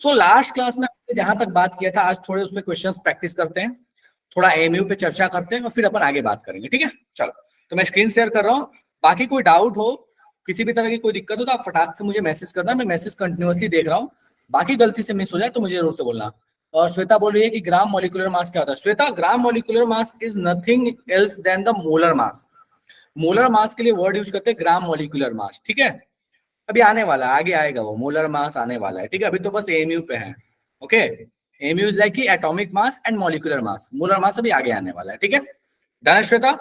So last class में जहां तक बात किया था, आज थोड़े उसमें क्वेश्चंस प्रैक्टिस करते हैं, थोड़ा एएमयू पे चर्चा करते हैं और फिर अपन आगे बात करेंगे, ठीक है। चलो, तो मैं स्क्रीन शेयर कर रहा हूँ। बाकी कोई डाउट हो, किसी भी तरह की कोई दिक्कत हो तो आप फटाक से मुझे मैसेज करना, मैं मैसेज कंटिन्यूअसली देख रहा हूँ। बाकी गलती से मिस हो जाए तो मुझे जरूर से बोलना। और श्वेता बोल रही है कि ग्राम मॉलिक्यूलर मास क्या होता है। Shweta, gram molecular mass is nothing else than the molar mass. Molar mass के लिए वर्ड यूज करते हैं ग्राम मॉलिक्यूलर मास, ठीक है। अभी आने वाला है, आगे आएगा वो मोलर मास आने वाला है, ठीक है। अभी तो बस एएमयू पे है, ओके। एएमयू इज लाइक कि atomic mass and molecular mass. Molar mass अभी आगे आने वाला है, ठीक है। Done Shweta?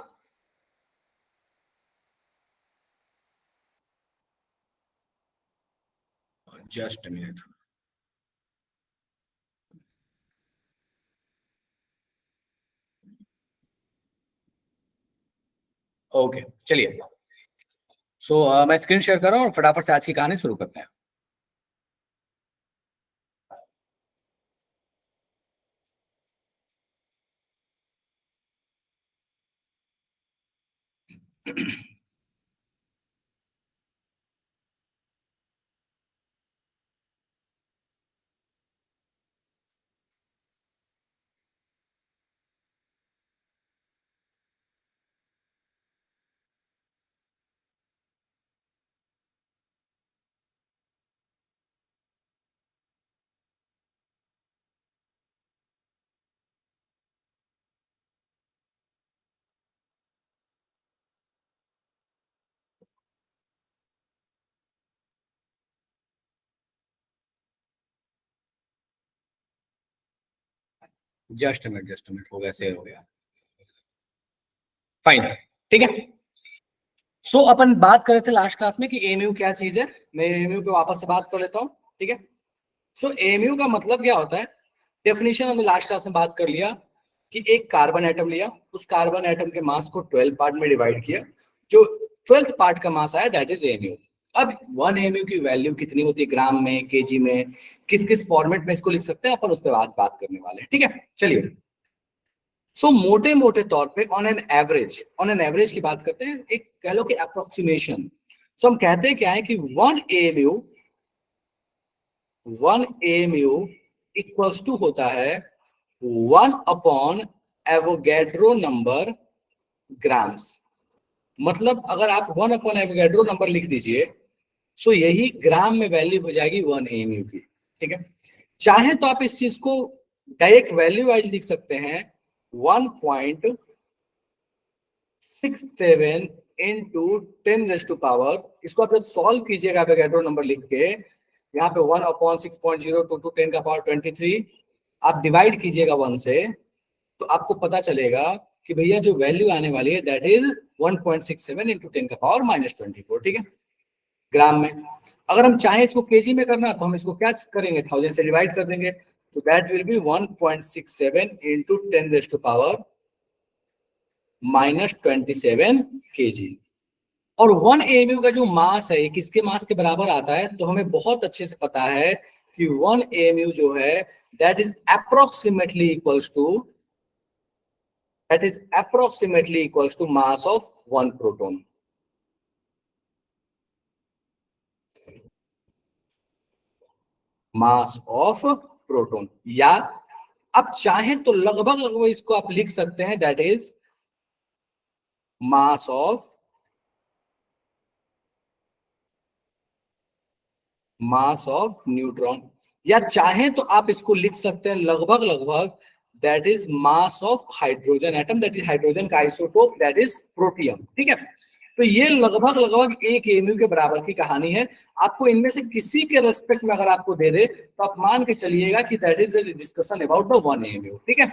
Just minute. Okay, चलिए। मैं स्क्रीन शेयर कर रहा हूँ और फटाफट से आज की कहानी शुरू करते हैं। जस्ट मिनट हो गया, शेयर हो गया। फाइन, ठीक है। अपन बात कर रहे थे लास्ट क्लास में कि एएमयू क्या चीज है। मैं एएमयू पे वापस से बात कर लेता हूँ, ठीक है। एएमयू का मतलब क्या होता है, डेफिनेशन हमने लास्ट क्लास में बात कर लिया कि एक कार्बन एटम लिया, उस कार्बन एटम के मास को 12 पार्ट में डिवाइड किया, जो 12th पार्ट का मास आया दैट इज एएमयू। अब 1 एएमयू की वैल्यू कितनी होती है, ग्राम में, केजी में, किस किस फॉर्मेट में इसको लिख सकते हैं अपन, उस पर आज बात करने वाले हैं, ठीक है। चलिए, मोटे मोटे तौर पे ऑन एन एवरेज की बात करते हैं, एक कह लो कि अप्रोक्सीमेशन। हम कहते हैं क्या है कि 1 एएमयू इक्वल्स टू होता है 1 एवोगैड्रो नंबर ग्राम्स। मतलब अगर आप 1 एवोगैड्रो नंबर लिख दीजिए, यही ग्राम में वैल्यू हो जाएगी 1 एएमयू की, ठीक है। चाहे तो आप इस चीज को डायरेक्ट वैल्यू वाइज लिख सकते हैं, 1.67 इंटू 10⁻⁴। इसको आप जब सॉल्व कीजिएगा एवोगैड्रो नंबर लिख के, यहाँ पे 1/6.022 आप डिवाइड कीजिएगा 1 से, तो आपको पता चलेगा कि भैया जो वैल्यू आने वाली है दैट इज 1.67 इंटू 10⁻⁻24, ठीक है, ग्राम में। अगर हम चाहें इसको केजी में करना तो हम इसको क्या करेंगे, 1000 से डिवाइड कर देंगे, तो that will B 1.67 into 10⁻⁻27 KG. और 1 एएमयू का जो मास है, किसके मास के बराबर आता है, तो हमें बहुत अच्छे से पता है कि 1 एएमयू जो है that is approximately equals to mass of 1 proton. Mass of proton, या आप चाहें तो लगभग लगभग इसको आप लिख सकते हैं that is mass of neutron, या चाहें तो आप इसको लिख सकते हैं लगभग लगभग that is mass of hydrogen atom, that is hydrogen का आइसोटोप दैट इज प्रोटियम, ठीक है। तो ये लगभग लगभग 1 एएमयू के बराबर की कहानी है। आपको इनमें से किसी के रेस्पेक्ट में अगर आपको दे दे तो आप मान के चलिएगा कि that is discussion about the 1 AMU, ठीक है।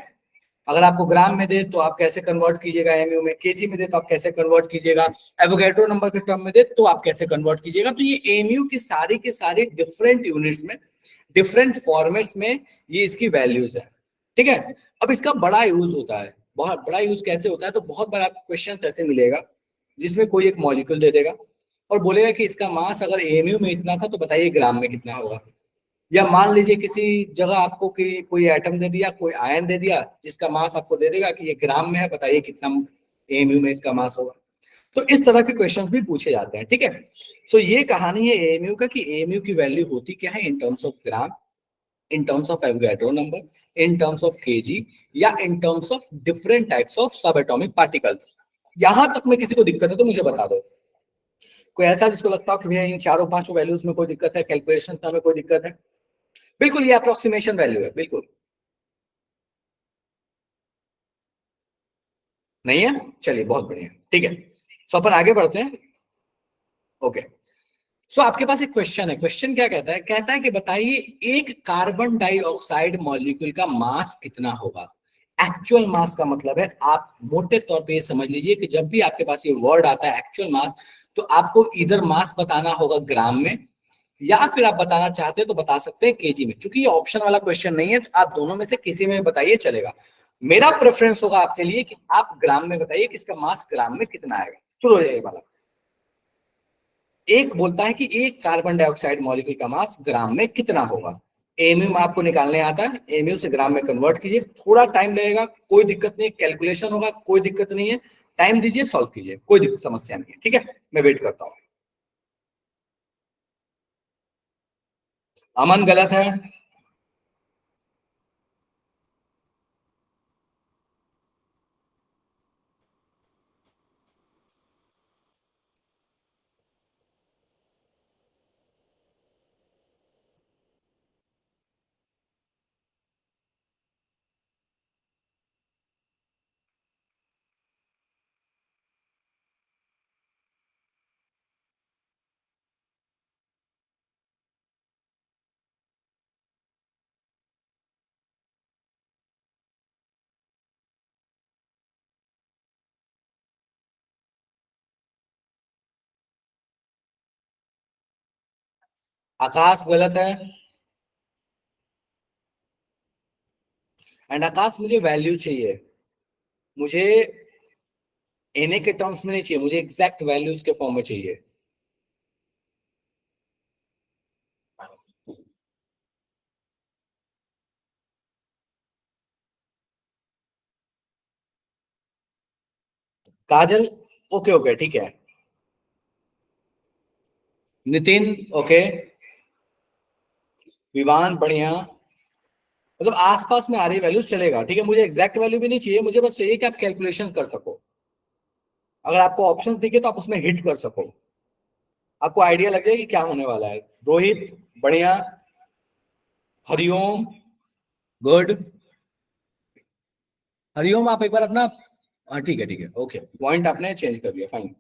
अगर आपको ग्राम में दे तो आप कैसे कन्वर्ट कीजिएगा एमयू में, केजी में दे तो आप कैसे कन्वर्ट कीजिएगा, एवोगैड्रो नंबर के टर्म में दे तो आप कैसे कन्वर्ट कीजिएगा। तो ये एमयू की सारी के सारी डिफरेंट यूनिट्स में, डिफरेंट फॉर्मेट्स में ये इसकी वैल्यूज है, ठीक है। अब इसका बड़ा यूज होता है, बहुत बड़ा यूज कैसे होता है, तो बहुत बार आपको क्वेश्चन ऐसे मिलेगा जिसमें कोई एक मॉलिक्यूल दे देगा और बोलेगा कि इसका मास अगर एमयू में इतना था तो बताइए ग्राम में कितना होगा। या मान लीजिए किसी जगह आपको कि कोई एटम दे दिया, कोई आयन दे दिया जिसका मास आपको दे देगा कि ये ग्राम में है, बताइए कितना एएमयू में इसका मास होगा। तो इस तरह के क्वेश्चंस भी पूछे जाते हैं, ठीक है। ये कहानी है एएमयू का कि एएमयू की वैल्यू होती क्या है in terms of gram. In terms of Avogadro number, in terms of KG, या in terms of different types of subatomic particles. यहां तक में किसी को दिक्कत है तो मुझे बता दो। कोई ऐसा जिसको लगता हो कि भैया इन चारों पांचों वैल्यूज में कोई दिक्कत है, कैलकुलेशन में कोई दिक्कत है? बिल्कुल, ये अप्रोक्सीमेशन वैल्यू है, बिल्कुल नहीं है। चलिए बहुत बढ़िया, ठीक है। सो अपन आगे बढ़ते हैं। ओके, सो आपके पास एक क्वेश्चन है। क्वेश्चन क्या कहता है? कहता है कि बताइए एक कार्बन डाइऑक्साइड मॉलिक्यूल का मास कितना होगा। एक्चुअल मास का मतलब है, आप मोटे तौर पे ये समझ लीजिए कि जब भी आपके पास ये वर्ड आता है एक्चुअल मास, तो आपको इधर मास बताना होगा ग्राम में, या फिर आप बताना चाहते हैं तो बता सकते हैं केजी में। चूंकि ये ऑप्शन वाला क्वेश्चन नहीं है, तो आप दोनों में से किसी में बताइए, चलेगा। मेरा प्रेफरेंस होगा आपके लिए कि आप ग्राम में बताइए कि इसका मास ग्राम में कितना आएगा। शुरू हो जाएगा वाला। एक बोलता है कि एक कार्बन डाइऑक्साइड मॉलिक्यूल का मास ग्राम में कितना होगा। एमयू में आपको निकालने आता है, एमयू से ग्राम में कन्वर्ट कीजिए, थोड़ा टाइम लगेगा, कोई दिक्कत नहीं, कैलकुलेशन होगा, कोई दिक्कत नहीं है। टाइम दीजिए, सॉल्व कीजिए, कोई समस्या नहीं है, ठीक है। मैं वेट करता हूं। अमन गलत है। आकाश गलत है। एंड आकाश, मुझे वैल्यू चाहिए। मुझे एनए के टर्म्स में नहीं चाहिए, मुझे एग्जैक्ट वैल्यूज के फॉर्म में चाहिए। काजल, ओके ओके ठीक है। नितिन, ओके। विवान, बढ़िया। मतलब आसपास में आ रही वैल्यूज चलेगा, ठीक है। मुझे एग्जैक्ट वैल्यू भी नहीं चाहिए, मुझे बस चाहिए कि आप कैलकुलेशन कर सको। अगर आपको ऑप्शंस दिखे तो आप उसमें हिट कर सको, आपको आइडिया लग जाए कि क्या होने वाला है। रोहित, बढ़िया। हरिओम, गुड। हरिओम, आप एक बार अपना, हाँ ठीक है ओके, पॉइंट आपने चेंज कर दिया, फाइन।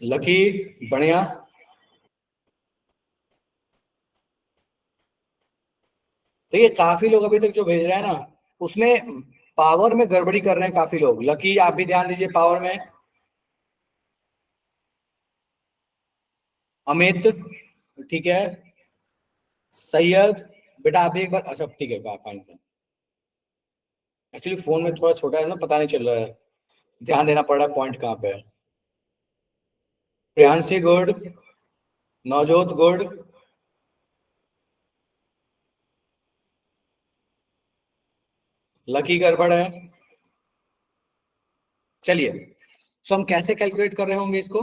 लकी, बढ़िया। देखिए काफी लोग अभी तक जो भेज रहे हैं ना, उसमें पावर में गड़बड़ी कर रहे हैं काफी लोग। लकी, आप भी ध्यान दीजिए पावर में। अमित, ठीक है। सैयद, बेटा आप भी एक बार, अच्छा ठीक है, फाइन। एक्चुअली फोन में थोड़ा छोटा है ना, पता नहीं चल रहा है, ध्यान देना पड़ रहा है पॉइंट कहाँ पे है। Priyanshi, good. Navjot, good. Lucky, गड़बड़ है। चलिए, सो हम कैसे कैलकुलेट कर रहे होंगे इसको?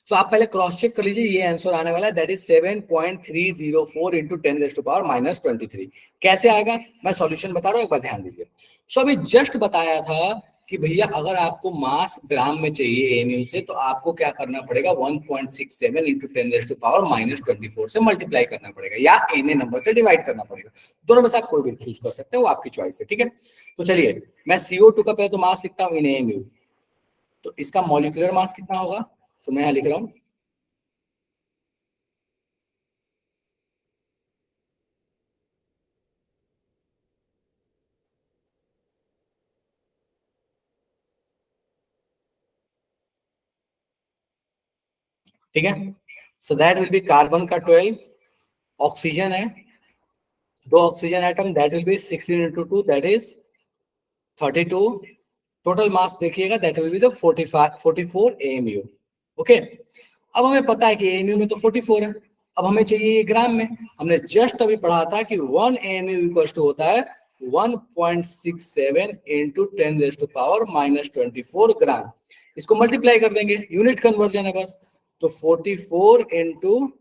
तो आप पहले क्रॉस चेक कर लीजिए, ये आंसर आने वाला है, दैट इज 7.304 इंटू 10⁻³ कैसे आएगा? मैं सॉल्यूशन बता रहा हूँ, एक बार ध्यान दीजिए। सो अभी जस्ट बताया था कि भैया अगर आपको मास ग्राम में चाहिए एमयू से, तो आपको क्या करना पड़ेगा, 1.67 इंटू 10⁻⁻24 से मल्टीप्लाई करना पड़ेगा, या एन नंबर से डिवाइड करना पड़ेगा। दोनों में से आप कोई भी चूज कर सकते हैं, वो आपकी चॉइस है, ठीक है। तो चलिए, मैं CO2 का पहले तो मास लिखता हूँ इन एमयू। तो इसका मॉलिक्यूलर मास कितना होगा? तो मैं यहाँ लिख रहा हूँ, ठीक है। So that will be carbon का 12, ऑक्सीजन है, दो oxygen atom, that will be 16 into 2, that is 32। Total mass देखिएगा, that will be the 44 AMU. Okay, अब हमें पता है कि एएमयू में तो 44 है। अब हमें चाहिए ये ग्राम में। हमने जस्ट अभी पढ़ा था कि 1 एएमयू इक्वल टू होता है 1.67 इंटू 10⁻⁻24 ग्राम। इसको मल्टीप्लाई कर देंगे, यूनिट कन्वर्जन है बस। तो 44 इंटू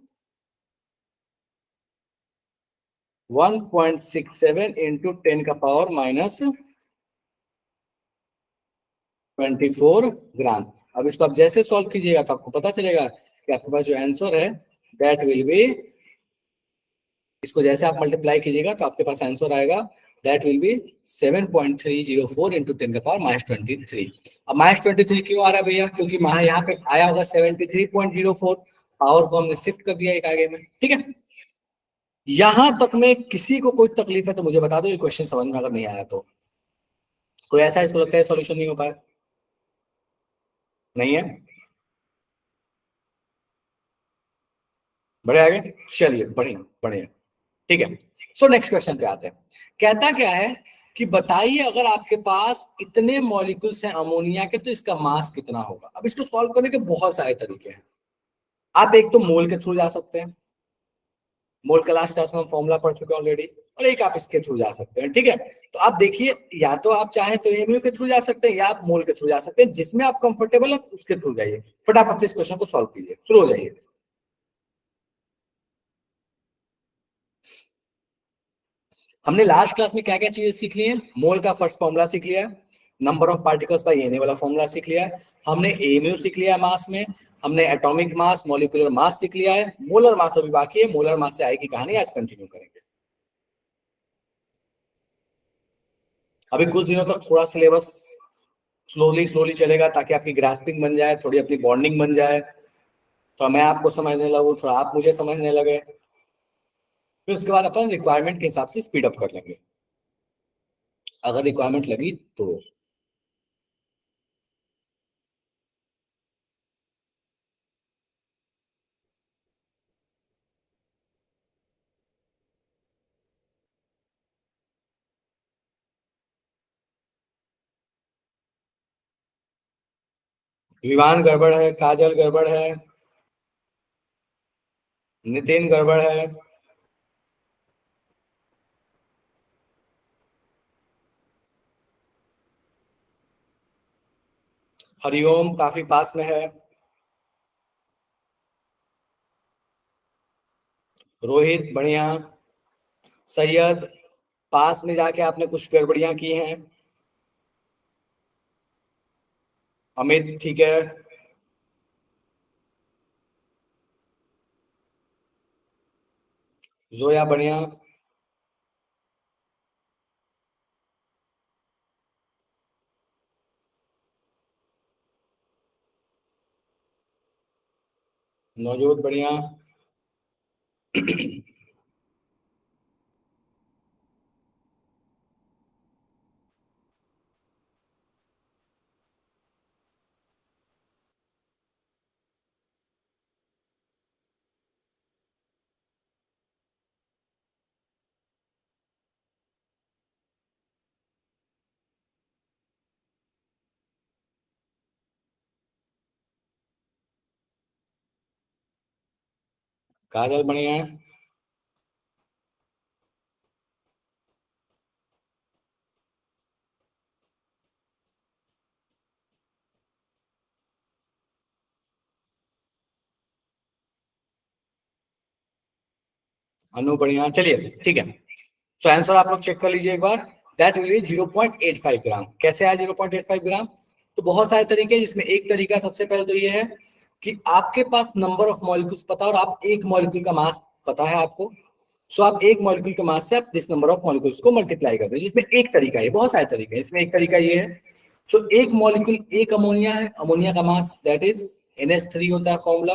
1.67 इंटू 10⁻⁻24 ग्राम। अब इसको आप जैसे सॉल्व कीजिएगा तो आपको पता चलेगा कि आपके पास जो आंसर है दैट विल बी, इसको जैसे आप मल्टीप्लाई कीजिएगा तो आपके पास आंसर आएगा दैट विल बी 7.304 इंटू 10⁻23। अब -23 क्यों आ रहा है भैया? क्योंकि यहाँ पे आया होगा 73.04, पावर को हमने शिफ्ट कर दिया एक आगे में। ठीक है, यहां तक में किसी को कोई तकलीफ है तो मुझे बता दो, ये क्वेश्चन समझ में अगर नहीं आया तो। कोई ऐसा इसको लगता है सॉल्यूशन नहीं हो पाया? नहीं है? बढ़े आगे, चलिए बढ़िया बढ़िया। ठीक है, सो नेक्स्ट क्वेश्चन पे आते हैं। कहता क्या है कि बताइए अगर आपके पास इतने मॉलिक्यूल्स हैं अमोनिया के तो इसका मास कितना होगा। अब इसको सॉल्व करने के बहुत सारे तरीके हैं। आप एक तो मोल के थ्रू जा सकते हैं, मोल का लास्ट क्लास में हम फॉर्मूला पढ़ चुके हैं ऑलरेडी, और एक आप इसके थ्रू जा सकते हैं। ठीक है, तो आप देखिए, या तो आप चाहें तो एमयू के थ्रू जा सकते हैं या आप मोल के थ्रू जा सकते हैं, जिसमें आप कंफर्टेबल है उसके थ्रू जाइए। फटाफट से इस क्वेश्चन को सॉल्व कीजिए, शुरू हो जाइए। हमने लास्ट क्लास में क्या क्या चीजें सीख ली हैं? मोल का फर्स्ट फॉर्मूला सीख लिया है, number of particles by N वाला फॉर्मूला सीख लिया है, हमने एमयू सीख लिया है मास में, हमने एटॉमिक मास, मॉलिक्यूलर मास सीख लिया है, मोलर मास अभी बाकी है। मोलर मास से आएगी कहानी, आज कंटिन्यू करेंगे। अभी कुछ दिनों तक थोड़ा सिलेबस स्लोली स्लोली चलेगा ताकि आपकी ग्रास्पिंग बन जाए, थोड़ी अपनी बॉन्डिंग बन जाए, तो मैं आपको समझने लगूँ, थोड़ा आप मुझे समझने लगे, फिर उसके बाद अपन रिक्वायरमेंट के हिसाब से स्पीड अप कर लेंगे अगर रिक्वायरमेंट लगी तो। विवान गड़बड़ है, काजल गड़बड़ है, नितिन गड़बड़ है, हरिओम काफी पास में है, रोहित बढ़िया, सैयद पास में जाके आपने कुछ गड़बड़ियां की हैं, अमित ठीक है, जोया बढ़िया, नवजोत बढ़िया, काजल बढ़िया है, अनु बढ़िया। चलिए ठीक है, तो आंसर आप लोग चेक कर लीजिए एक बार। दैट विल बी 0.85 ग्राम। कैसे आया 0.85 ग्राम? तो बहुत सारे तरीके हैं, जिसमें एक तरीका सबसे पहले तो ये है कि आपके पास नंबर ऑफ मॉलिक्यूल्स पता है और आप एक मॉलिक्यूल का मास पता है आपको। सो आप एक मॉलिक्यूल के मास से आप दिस नंबर ऑफ मॉलिक्यूल्स को मल्टीप्लाई कर रहे हैं, जिसमें एक तरीका है, बहुत सारे तरीके हैं, इसमें एक तरीका ये है। तो एक मॉलिक्यूल, एक अमोनिया है, अमोनिया का मास दैट इज NH3 होता है फॉर्मूला।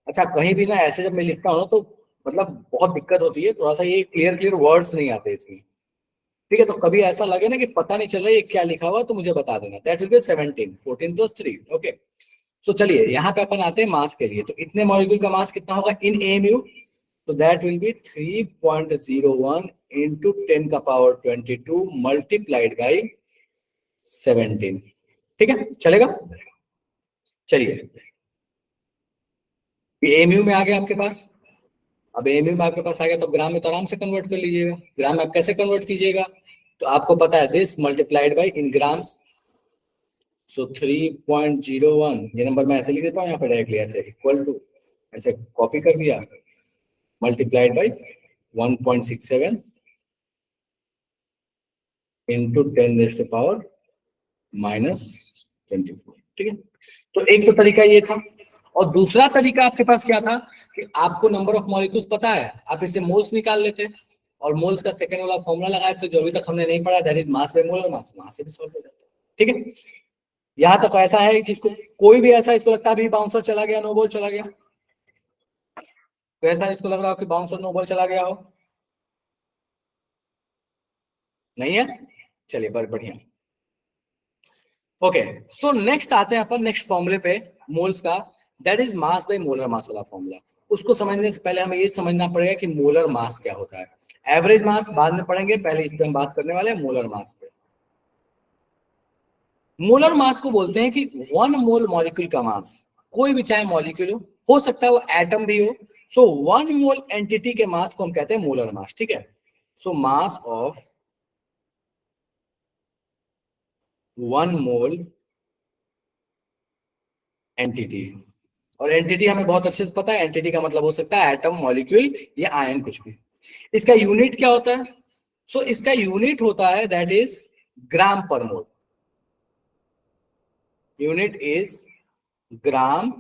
अच्छा, कहीं भी ना ऐसे जब मैं लिखता हूँ तो मतलब बहुत दिक्कत होती है, थोड़ा सा ये क्लियर क्लियर वर्ड्स नहीं आते इसमें। ठीक है, तो कभी ऐसा लगे ना कि पता नहीं चल रहा है ये क्या लिखा हुआ तो मुझे बता देना। That will B 17, 14 + 3। ओके, सो चलिए यहाँ पे अपन आते हैं मास के लिए। तो इतने मॉलिक्यूल का मास कितना होगा इन एमयू? तो that will B 3.01 into 10⁻22 multiplied by 17। ठीक है, चलेगा? चलिए, ये एमयू में आ गया आपके पास। अब एमयू में आपके पास आ गया तो ग्राम में तो आराम से कन्वर्ट कर लीजिएगा। ग्राम में आप कैसे कन्वर्ट कीजिएगा, तो आपको पता है this multiplied by in grams, so 3.01, ये नंबर मैं ऐसे लिख देता हूँ यहाँ पे डायरेक्टली, ऐसे इक्वल टू, ऐसे कॉपी कर दिया, मल्टीप्लाइड बाई 1.67 इंटू 10⁻⁻24। ठीक है, तो एक तो तरीका ये था। और दूसरा तरीका आपके पास क्या था कि आपको नंबर ऑफ मॉलिक्यूल्स पता है, आप इससे मोल्स निकाल लेते, और मोल्स का सेकंड वाला फॉर्मूला लगाए तो जो अभी तक हमने नहीं पढ़ा, that is mass by molar mass, mass से भी सॉल्व हो जाता है। ठीक है, यहां तक ऐसा है जिसको कोई भी ऐसा इसको लगता है अभी बाउंसर चला गया, नो बॉल चला गया, तो ऐसा इसको लग रहा हो कि बाउंसर नो बॉल चला गया हो, नहीं है? चलिए बढ़िया। ओके, सो नेक्स्ट आते हैं अपन नेक्स्ट फॉर्मूले पे मोल्स का, that is mass by molar मास वाला फॉर्मूला। उसको समझने से पहले हमें ये समझना पड़ेगा कि मोलर मास क्या होता है। एवरेज मास बाद में पढ़ेंगे, पहले इस पे हम बात करने वाले हैं मोलर मास पे। मोलर मास को बोलते हैं कि 1 मोल मॉलिक्यूल का मास, कोई भी चाहे मॉलिक्यूल हो सकता है वो एटम भी हो, सो 1 मोल एंटिटी के मास को हम कहते हैं मोलर मास। ठीक है, सो मास ऑफ 1 मोल एंटिटी, और एंटिटी हमें बहुत अच्छे से पता है, एंटिटी का मतलब हो सकता है एटम, मॉलिक्यूल या आयन, कुछ भी। इसका यूनिट क्या होता है? सो इसका यूनिट होता है दैट इज ग्राम पर मोल, यूनिट इज ग्राम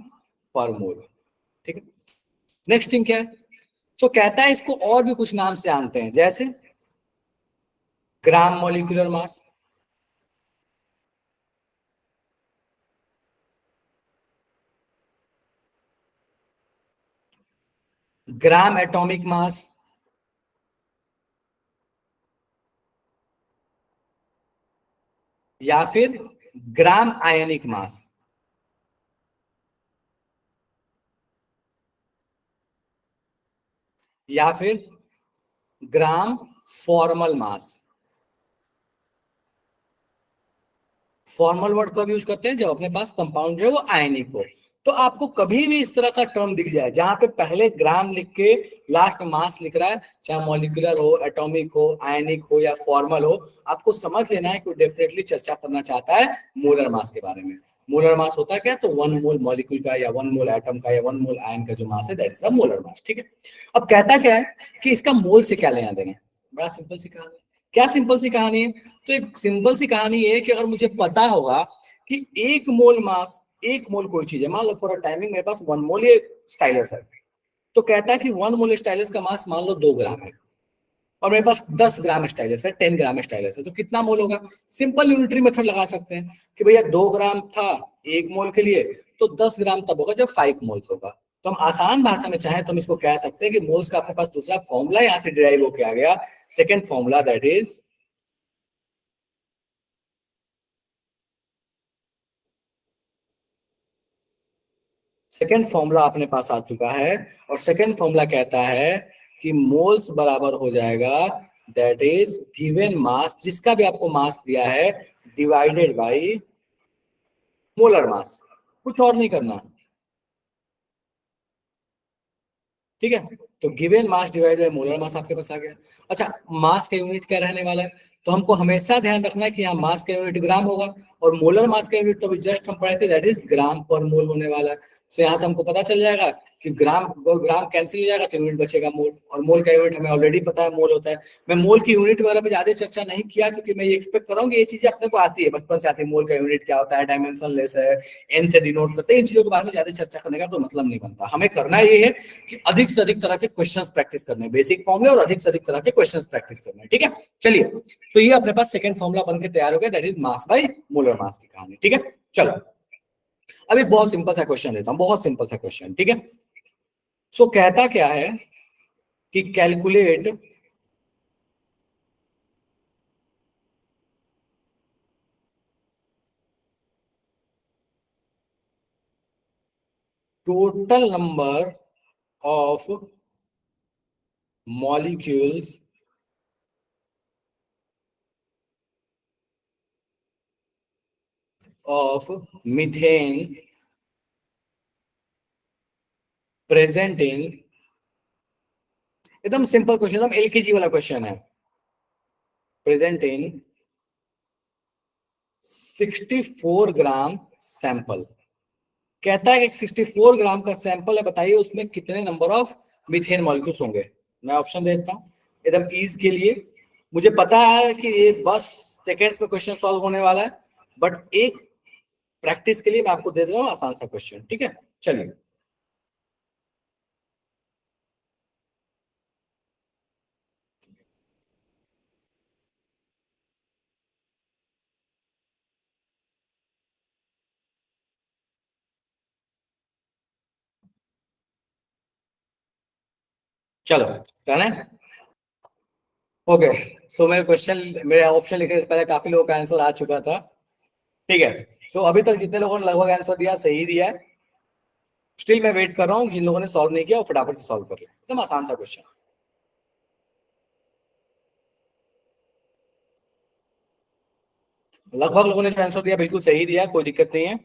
पर मोल। ठीक है, नेक्स्ट थिंग क्या है? तो कहता है इसको और भी कुछ नाम से जानते हैं, जैसे ग्राम मॉलिक्यूलर मास, ग्राम एटॉमिक मास, या फिर ग्राम आयनिक मास, या फिर ग्राम फॉर्मल मास। फॉर्मल वर्ड कब यूज करते हैं? जब अपने पास कंपाउंड जो है वो आयनिक हो। तो आपको कभी भी इस तरह का टर्म दिख जाए जहां पे पहले ग्राम लिख के लास्ट में मास लिख रहा है, चाहे मॉलिक्यूलर हो, एटॉमिक हो, आयनिक हो या फॉर्मल हो, आपको समझ लेना है कि डेफिनेटली चर्चा करना चाहता है मोलर मास के बारे में। मोलर मास होता है क्या? तो 1 मोल मॉलिक्यूल का या 1 मोल एटम का या 1 मोल आयन का जो मास है, that is the molar mass. ठीक है, अब कहता क्या है कि इसका मोल से क्या लेना देना है? बड़ा सिंपल सी कहानी। क्या सिंपल सी कहानी है? तो एक सिंपल सी कहानी ये है कि अगर मुझे पता होगा कि 1 मोल मास, 1 मोल कोई चीज है, मान लो फॉर अ टाइमिंग मेरे पास 1 मोल ये स्टाइलस है, तो कहता है कि 1 मोल स्टाइलस का मास मान लो 2 ग्राम है, और मेरे पास 10 ग्राम स्टाइलस है, 10 ग्राम स्टाइलस है, तो कितना मोल होगा? सिंपल यूनिटरी मेथड लगा सकते हैं कि भैया 2 ग्राम था 1 मोल के लिए, तो 10 ग्राम तब होगा जब 5 मोल्स होगा। तो हम आसान भाषा में चाहें तो हम इसको कह सकते हैं कि मोल्स का अपने पास दूसरा फॉर्मूला यहाँ से डिराइव होके आ गया, second formula, that is second formula अपने पास आ चुका है। और सेकेंड फॉर्मूला कहता है कि मोल्स बराबर हो जाएगा दैट इज गिवन मास, जिसका भी आपको मास दिया है, डिवाइडेड बाय मोलर मास, कुछ और नहीं करना। ठीक है, तो given mass divide by molar मास आपके पास आ गया। अच्छा, मास का यूनिट क्या रहने वाला है? तो हमको हमेशा ध्यान रखना है कि यहाँ मास का यूनिट ग्राम होगा, और मोलर मास का यूनिट तो अभी जस्ट हम पढ़े थे, दैट इज ग्राम पर मोल होने वाला है। तो यहाँ से हमको पता चल जाएगा कि ग्राम और ग्राम कैंसिल हो जाएगा तो यूनिट बचेगा मोल, और मोल का यूनिट हमें ऑलरेडी पता है मोल होता है। मैं मोल की यूनिट वगैरह पे ज्यादा चर्चा नहीं किया, क्योंकि मैं ये एक्सपेक्ट कर रहा हूँ कि ये चीजें अपने को आती है, बचपन से आती है, मोल का यूनिट क्या होता है, डायमेंशन लेस है, एन से डिनोट करते हैं, इन चीजों के बारे में ज्यादा चर्चा करने का तो मतलब नहीं बनता। हमें करना ये है कि अधिक से अधिक तरह के क्वेश्चंस प्रैक्टिस करने, बेसिक फॉर्मूले और अधिक से अधिक तरह के क्वेश्चंस प्रैक्टिस करने। ठीक है, चलिए, तो ये अपने पास सेकंड फॉर्मूला बन के तैयार हो गया, that is mass by molar मास की कहानी। ठीक है, चलो अब एक बहुत सिंपल सा क्वेश्चन देता हूं, बहुत सिंपल सा क्वेश्चन। ठीक है, सो कहता क्या है कि calculate total number of molecules of methane present in एकदम सिंपल क्वेश्चन, एकदम एलकेजी वाला क्वेश्चन है। प्रेजेंट इन 64 ग्राम सैंपल, कहता है कि 64 ग्राम का सैंपल है, बताइए उसमें कितने नंबर ऑफ मीथेन मॉलिक्यूल्स होंगे। मैं ऑप्शन देता हूँ एकदम ईज के लिए। मुझे पता है कि ये बस सेकेंड्स में क्वेश्चन सॉल्व होने वाला है, बट एक प्रैक्टिस के लिए मैं आपको दे दे रहा हूँ आसान सा क्वेश्चन, ठीक है। चलिए, चलो डन है। ओके, सो मेरे क्वेश्चन, मेरे ऑप्शन लिखने से पहले काफी लोगों का आंसर आ चुका था, ठीक है। सो अभी तक जितने लोगों ने लगभग आंसर दिया, सही दिया है। स्टिल मैं वेट कर रहा हूँ जिन लोगों ने सॉल्व नहीं किया वो फटाफट से सॉल्व कर ले, एकदम आसान सा क्वेश्चन। लगभग लोगों ने जो आंसर दिया बिल्कुल सही दिया, कोई दिक्कत नहीं है।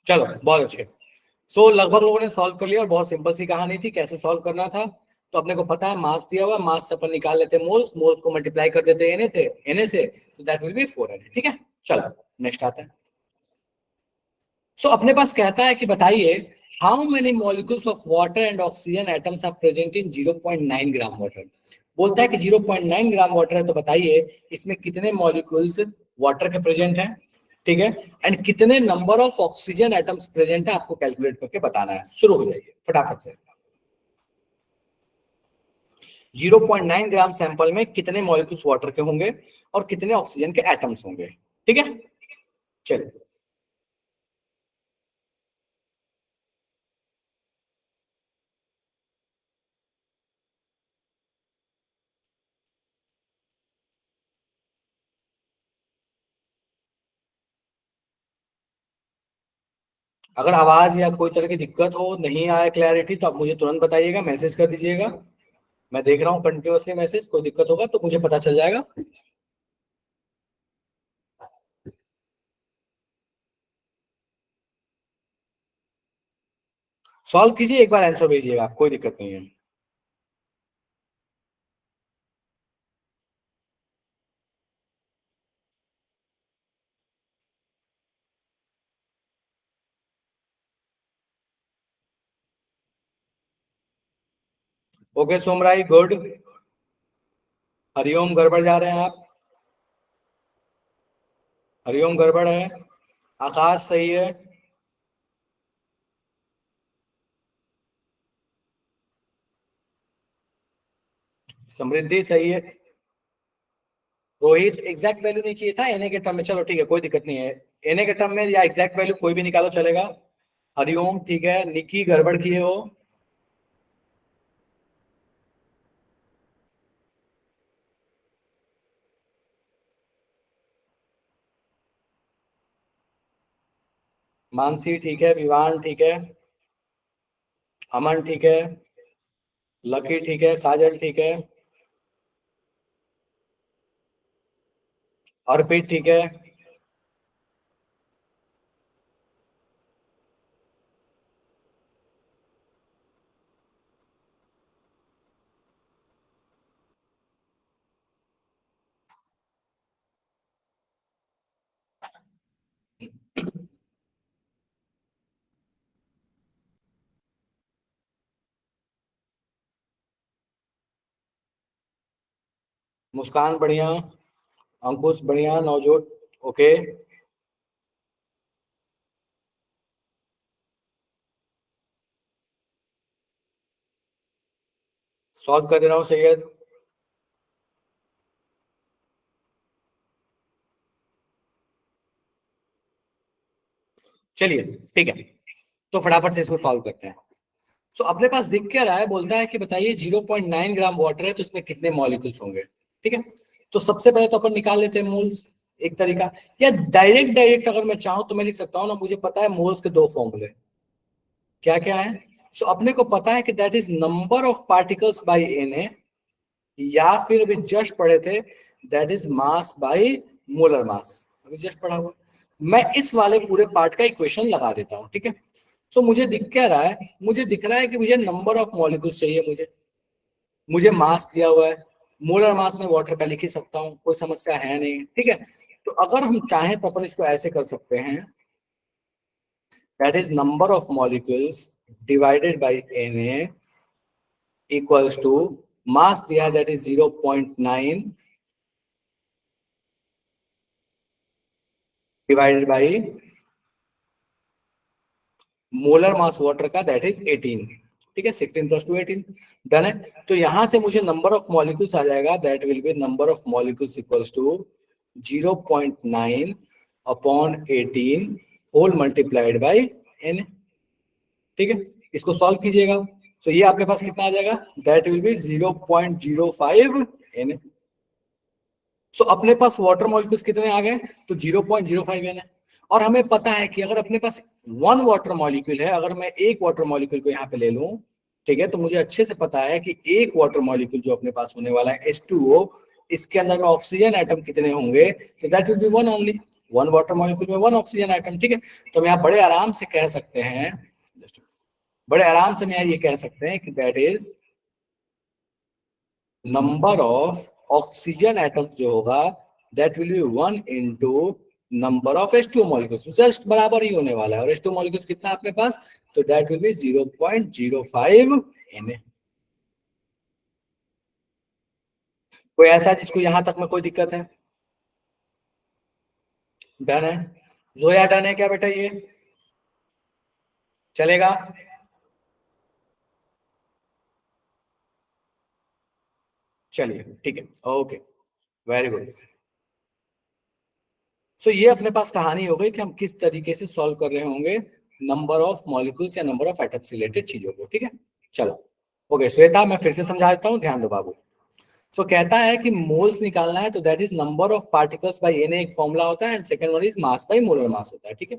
चलो बहुत अच्छे। सो लगभग लोगों ने सॉल्व कर लिया, और बहुत सिंपल सी कहानी थी कैसे सॉल्व करना था। तो अपने को पता है मास दिया हुआ, मास से अपन निकाल लेते मोल्स, मोल्स को मल्टीप्लाई कर देते एन थे एन से, तो दैट विल बी 4 ठीक है। चलो नेक्स्ट आता है। सो अपने पास कहता है कि बताइए how many molecules of water and oxygen atoms are present in 0.9 gram water. बोलता है कि 0.9 ग्राम वाटर है, तो बताइए इसमें कितने मॉलिक्यूल्स वाटर के प्रेजेंट हैं, ठीक है, एंड कितने number of oxygen atoms present है, आपको कैलकुलेट करके बताना है। शुरू हो जाइए फटाफट से। 0.9 ग्राम सैंपल में कितने मॉलिक्यूल्स वाटर के होंगे और कितने ऑक्सीजन के एटम्स होंगे, ठीक है। चलिए, अगर आवाज या कोई तरह की दिक्कत हो, नहीं आए क्लैरिटी, तो आप मुझे तुरंत बताइएगा, मैसेज कर दीजिएगा। मैं देख रहा हूँ कंटिन्यूअसली मैसेज, कोई दिक्कत होगा तो मुझे पता चल जाएगा। सॉल्व कीजिए, एक बार आंसर भेजिएगा, कोई दिक्कत नहीं है। Okay सोमराई, good. हरिओम गड़बड़ जा रहे हैं आप। हरिओम गड़बड़ है। आकाश सही है। समृद्धि सही है। रोहित एग्जैक्ट वैल्यू नहीं चाहिए था एनए के टर्म में, चलो ठीक है कोई दिक्कत नहीं है। एनए के टर्म में या एग्जैक्ट वैल्यू कोई भी निकालो चलेगा। हरिओम ठीक है, निकी गड़बड़ की है वो। मानसी ठीक है, विवान ठीक है, अमन ठीक है, लकी ठीक है, काजल ठीक है, अर्पित ठीक है। मुस्कान बढ़िया, अंकुश बढ़िया, नवजोत ओके। सॉल्व कर दे रहा हूँ सैयद। चलिए ठीक है, तो फटाफट से इसको सॉल्व करते हैं। तो अपने पास दिख क्या रहा है, बोलता है कि बताइए 0.9 ग्राम वाटर है तो इसमें कितने मॉलिक्यूल्स होंगे। ठीक है, तो सबसे पहले तो अपन निकाल लेते हैं मोल्स, एक तरीका। या डायरेक्ट डायरेक्ट अगर मैं चाहूं तो मैं लिख सकता हूं ना, मुझे पता है मोल्स के दो फॉर्मूले क्या क्या है। सो अपने को पता है कि that is number of particles by Na, या फिर अभी जस्ट पढ़े थे that is mass by molar mass, अभी जस्ट पढ़ा हुआ। मैं इस वाले पूरे पार्ट का इक्वेशन लगा देता हूं, ठीक है। तो मुझे दिख क्या रहा है, मुझे दिख रहा है कि मुझे नंबर ऑफ मॉलिक्यूल्स चाहिए, मुझे मास दिया हुआ है। मोलर मास में वाटर का लिख ही सकता हूँ, कोई समस्या है नहीं, ठीक है। तो अगर हम चाहें तो अपन इसको ऐसे कर सकते हैं, that is number of molecules divided by Na equals to mass दिया है that is 0.9 divided by molar mass water का दैट इज 18। ठीक है, 16 प्लस 2 18, डन है। तो यहां से मुझे नंबर ऑफ मॉलिक्यूल्स आ जाएगा, that will be number of molecules equals to 0.9 upon 18 whole multiplied by n। ठीक है, इसको सॉल्व कीजिएगा। तो ये आपके पास कितना आ जाएगा, दैट विल बी 0.05 n। सो अपने पास वाटर मॉलिक्यूल्स कितने आ गए, तो 0.05 n है। और हमें पता है कि अगर अपने पास वन वाटर मॉलिक्यूल है, अगर मैं एक वाटर मॉलिक्यूल को यहाँ पे ले लूं, ठीक है, तो मुझे अच्छे से पता है कि एक वाटर मॉलिक्यूल जो अपने पास होने वाला है H2O, इसके अंदर में ऑक्सीजन एटम कितने होंगे, तो that will B one only, one water molecule में वन ऑक्सीजन एटम। ठीक है, तो हम यहाँ बड़े आराम से कह सकते हैं, बड़े आराम से हम यहाँ ये कह सकते हैं कि that is number of oxygen atom जो होगा that will B one into number of H2O molecules, just बराबर ही होने वाला है। और H2O मॉलिक्यूल्स कितना है अपने पास, तो दैट विल बी 0.05 Na। कोई ऐसा जिसको यहां तक में कोई दिक्कत है, डन है। जोया डन है क्या बेटा, ये चलेगा। चलिए ठीक है, ओके, वेरी गुड। सो ये अपने पास कहानी हो गई कि हम किस तरीके से सॉल्व कर रहे होंगे नंबर ऑफ मॉलिक्यूल्स या नंबर ऑफ एटम्स रिलेटेड चीजों को। ठीक है, चलो ओके श्वेता, मैं फिर से समझा देता हूँ, ध्यान दो बाबू। तो कहता है कि मोल्स निकालना है, तो that is number of particles by Na एक फॉर्मूला होता है, and second one is mass by molar mass होता है। ठीक है,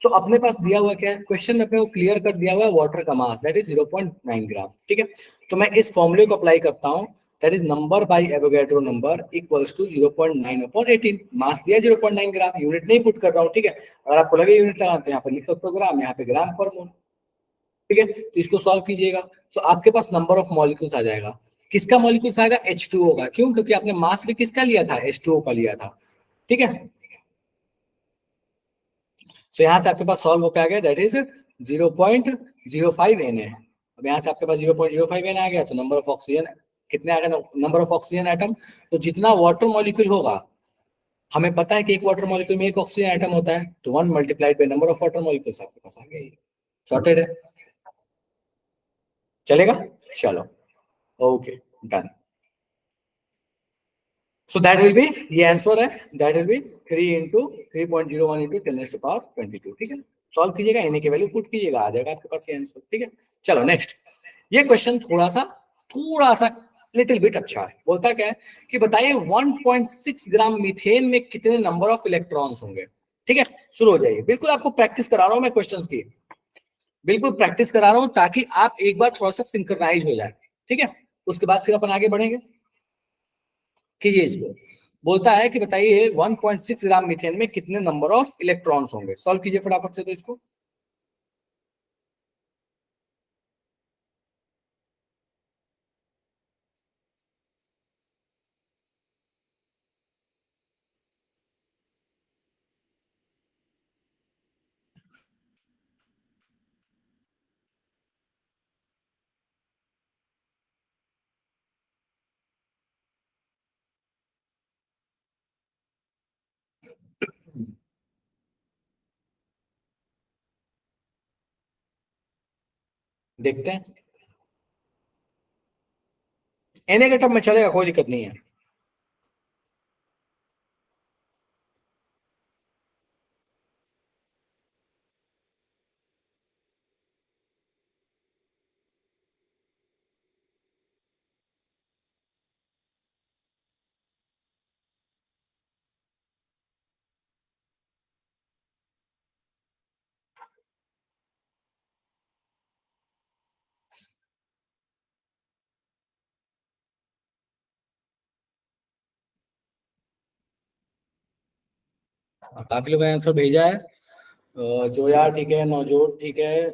तो अपने पास दिया हुआ क्या है, क्वेश्चन में अपने को क्लियर कर दिया हुआ है वाटर का मास दैट इज 0.9 ग्राम। ठीक है, तो मैं इस फॉर्मूले को अप्लाई करता हूँ, that is number by Avogadro number equals to 0.9 upon 18। Mass दिया 0.9 ग्राम, यूनिट नहीं पुट कर रहा हूँ। ठीक है, अगर आपको लगे यूनिट लगाना तो यहाँ पे लिख सकते हो ग्राम, यहाँ पे ग्राम पर मोल। ठीक है, तो इसको सॉल्व कीजिएगा, तो आपके पास नंबर ऑफ मॉलिक्यूल्स आ जाएगा। किसका मॉलिक्यूल्स आएगा, H2O का, क्यों, क्योंकि आपने मास भी किसका लिया था, H2O का लिया था। ठीक है, तो यहाँ से आपके पास सॉल्व होकर आ गया दैट इज 0.05 Na। अब यहाँ से आपके पास 0.05 Na आ गया, तो नंबर ऑफ ऑक्सीजन कितने आ गए, नंबर ऑफ ऑक्सीजन एटम, तो जितना वाटर मॉलिक्यूल होगा, हमें पता है कि एक वाटर मॉलिक्यूल में एक ऑक्सीजन एटम होता है, तो one multiplied by number of water molecules आपके पास आ गया, सॉर्टेड है। चलेगा, चलो okay, done. So that will B, ये आंसर है, that will B 3 into 3.01 into 10⁻²2। ठीक है, सॉल्व कीजिएगा, इन्हीं के वैल्यू पुट कीजिएगा, आ जाएगा आपके पास ये आंसर। ठीक है, चलो नेक्स्ट। ये क्वेश्चन थोड़ा सा लिटिल बिट अच्छा है। बोलता क्या है कि बताइए 1.6 ग्राम मीथेन में कितने नंबर ऑफ इलेक्ट्रॉन्स होंगे। ठीक है, शुरू हो जाइए, बिल्कुल आपको प्रैक्टिस करा रहा हूं मैं क्वेश्चंस की, बिल्कुल प्रैक्टिस करा रहा हूं ताकि आप एक बार थोड़ा सा सिंक्रनाइज हो जाए। ठीक है, उसके बाद फिर अपन आगे बढ़ेंगे। कीजिए इसको। बोलता है कि बताइए 1.6 ग्राम मीथेन में कितने नंबर ऑफ इलेक्ट्रॉन्स होंगे, सॉल्व कीजिए फटाफट से तो इसको। देखते हैं, एनए के टर्म में चलेगा, कोई दिक्कत नहीं है। काफी लोगों ने आंसर भेजा है। जोया ठीक है, नवजोत ठीक है,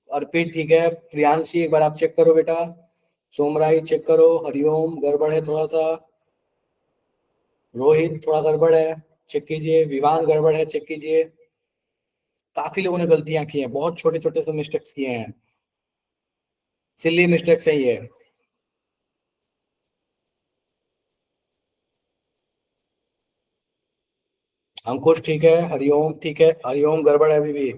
अर्पित ठीक है, प्रियांशी एक बार आप चेक करो बेटा, सोमराई चेक करो, हरिओम गड़बड़ है थोड़ा सा, रोहित थोड़ा गड़बड़ है, चेक कीजिए, विवान गड़बड़ है, चेक कीजिए। काफी लोगों ने गलतियां की हैं, बहुत छोटे छोटे से मिस्टेक्स किए हैं, सिली मिस्टेक्स है ये। अंकुश ठीक है, हरिओम ठीक है, हरिओम गड़बड़ है अभी भी।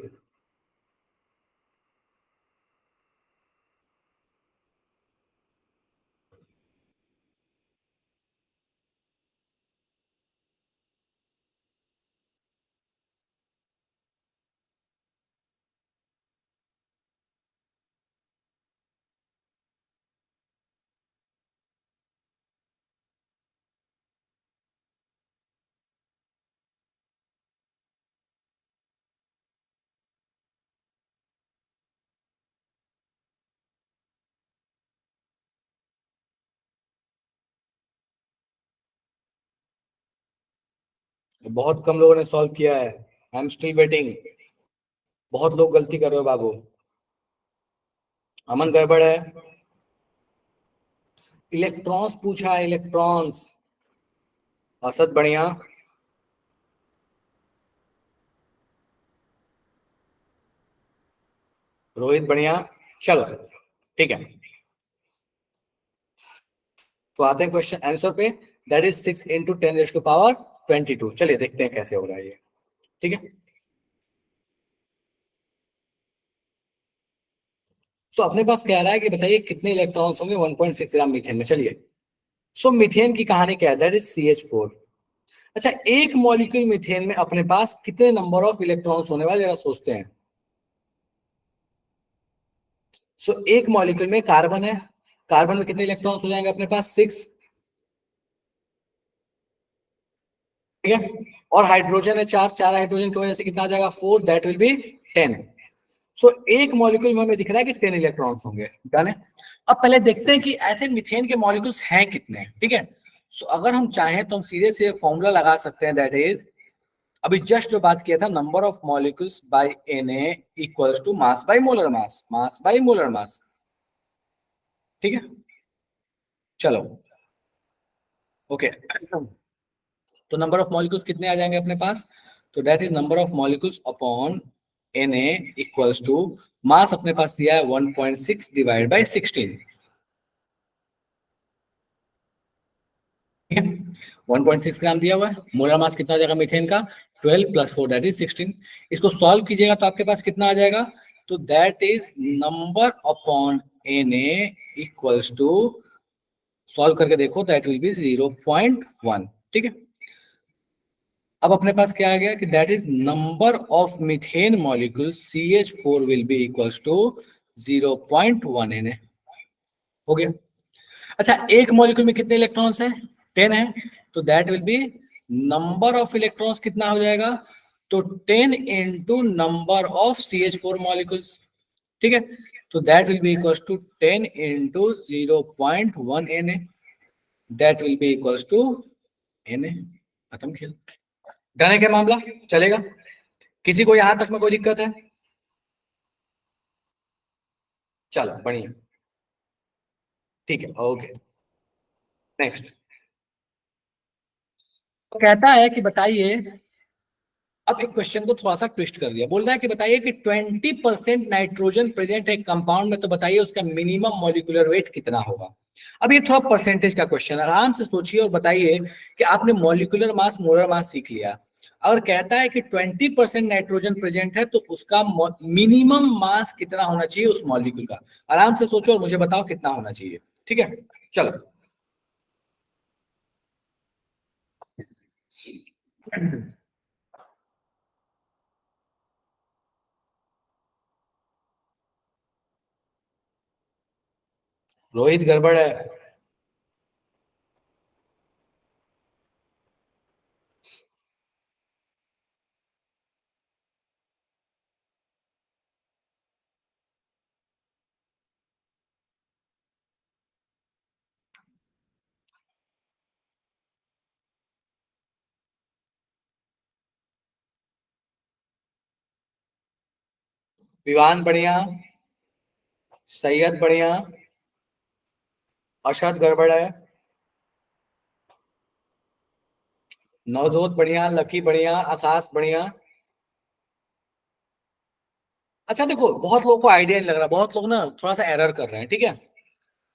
बहुत कम लोगों ने सॉल्व किया है, आई एम स्टिल वेटिंग। बहुत लोग गलती कर रहे हो बाबू। अमन गड़बड़ है। इलेक्ट्रॉन्स पूछा है, इलेक्ट्रॉन्स। असद बढ़िया। रोहित बढ़िया। चलो ठीक है, तो आते हैं क्वेश्चन आंसर पे। That is 6 × 10⁻²2। चलिए देखते हैं कैसे हो रहा है ये। ठीक है, तो अपने पास कह रहा है कि बताइए कितने इलेक्ट्रॉन्स होंगे 1.6 ग्राम मीथेन में। चलिए, सो मीथेन की कहानी क्या है, दैट इज CH4। अच्छा, एक मॉलिक्यूल मीथेन में अपने पास कितने नंबर ऑफ इलेक्ट्रॉन्स होने वाले, जरा सोचते हैं। सो एक मॉलिक्यूल में कार्बन है, कार्बन में कितने इलेक्ट्रॉन्स हो जाएंगे अपने पास, 6। ठीक है, और हाइड्रोजन है चार, चार हाइड्रोजन की वजह से कितना आ जाएगा, 4, दैट विल बी 10। सो एक मॉलिक्यूल में हमें दिख रहा है कि 10 इलेक्ट्रॉन्स होंगे, डन है। अब पहले देखते हैं कि ऐसे मीथेन के मॉलिक्यूल्स हैं कितने, ठीक है। सो अगर हम चाहें तो हम सीधे से फॉर्मूला लगा सकते हैं, दैट इज अभी जस्ट जो बात किया था, number of molecules by Na equals to mass by molar mass, mass by molar mass. ठीक है, चलो ओके। तो नंबर ऑफ मॉलिक्यूल्स कितने आ जाएंगे अपने पास, तो that is number of molecules upon Na equals to mass अपने पास दिया है 1.6 डिवाइड बाय 16। ठीक है, 1.6 ग्राम दिया हुआ है, मोलर मास कितना आ जाएगा मीथेन का, 12 + 4 दैट इज 16। इसको सॉल्व कीजिएगा तो आपके पास कितना आ जाएगा, तो that is number upon Na equals to, solve करके देखो, दैट विल बी 0.1। ठीक है, अब अपने पास क्या आ गया कि that is number of methane molecule CH4 will be equals to 0.1 Na। हो गया। अच्छा, एक मॉलिक्यूल में कितने इलेक्ट्रॉन्स हैं, 10 है, तो that will be number of electrons कितना हो जाएगा, तो 10 into number of CH4 molecules. ठीक है, तो that will be equals to 10 into 0.1 Na, that will be equals to Na। खत्म खेल। डन है क्या मामला, चलेगा? किसी को यहां तक में कोई दिक्कत है? चलो बढ़िया, ठीक है, ओके। नेक्स्ट कहता है कि बताइए, अब एक क्वेश्चन को थोड़ा सा ट्विस्ट कर दिया, बोल रहा है कि बताइए कि 20% नाइट्रोजन प्रेजेंट है कंपाउंड में, तो बताइए उसका मिनिमम मॉलिक्यूलर वेट कितना होगा। अब ये थोड़ा परसेंटेज का क्वेश्चन है, आराम से सोचिए और बताइए कि आपने मॉलिक्यूलर मास मोलर मास सीख लिया, अगर कहता है कि 20% नाइट्रोजन प्रेजेंट है तो उसका मिनिमम मास कितना होना चाहिए उस मॉलिक्यूल का। आराम से सोचो और मुझे बताओ कितना होना चाहिए। ठीक है, चलो। रोहित गड़बड़ है। विवान बढ़िया, सैयद बढ़िया, अशद गड़बड़ है, नवजोत बढ़िया, लकी बढ़िया, आकाश बढ़िया। अच्छा देखो, बहुत लोगों को आइडिया नहीं लग रहा, बहुत लोग ना थोड़ा सा एरर कर रहे हैं, ठीक है।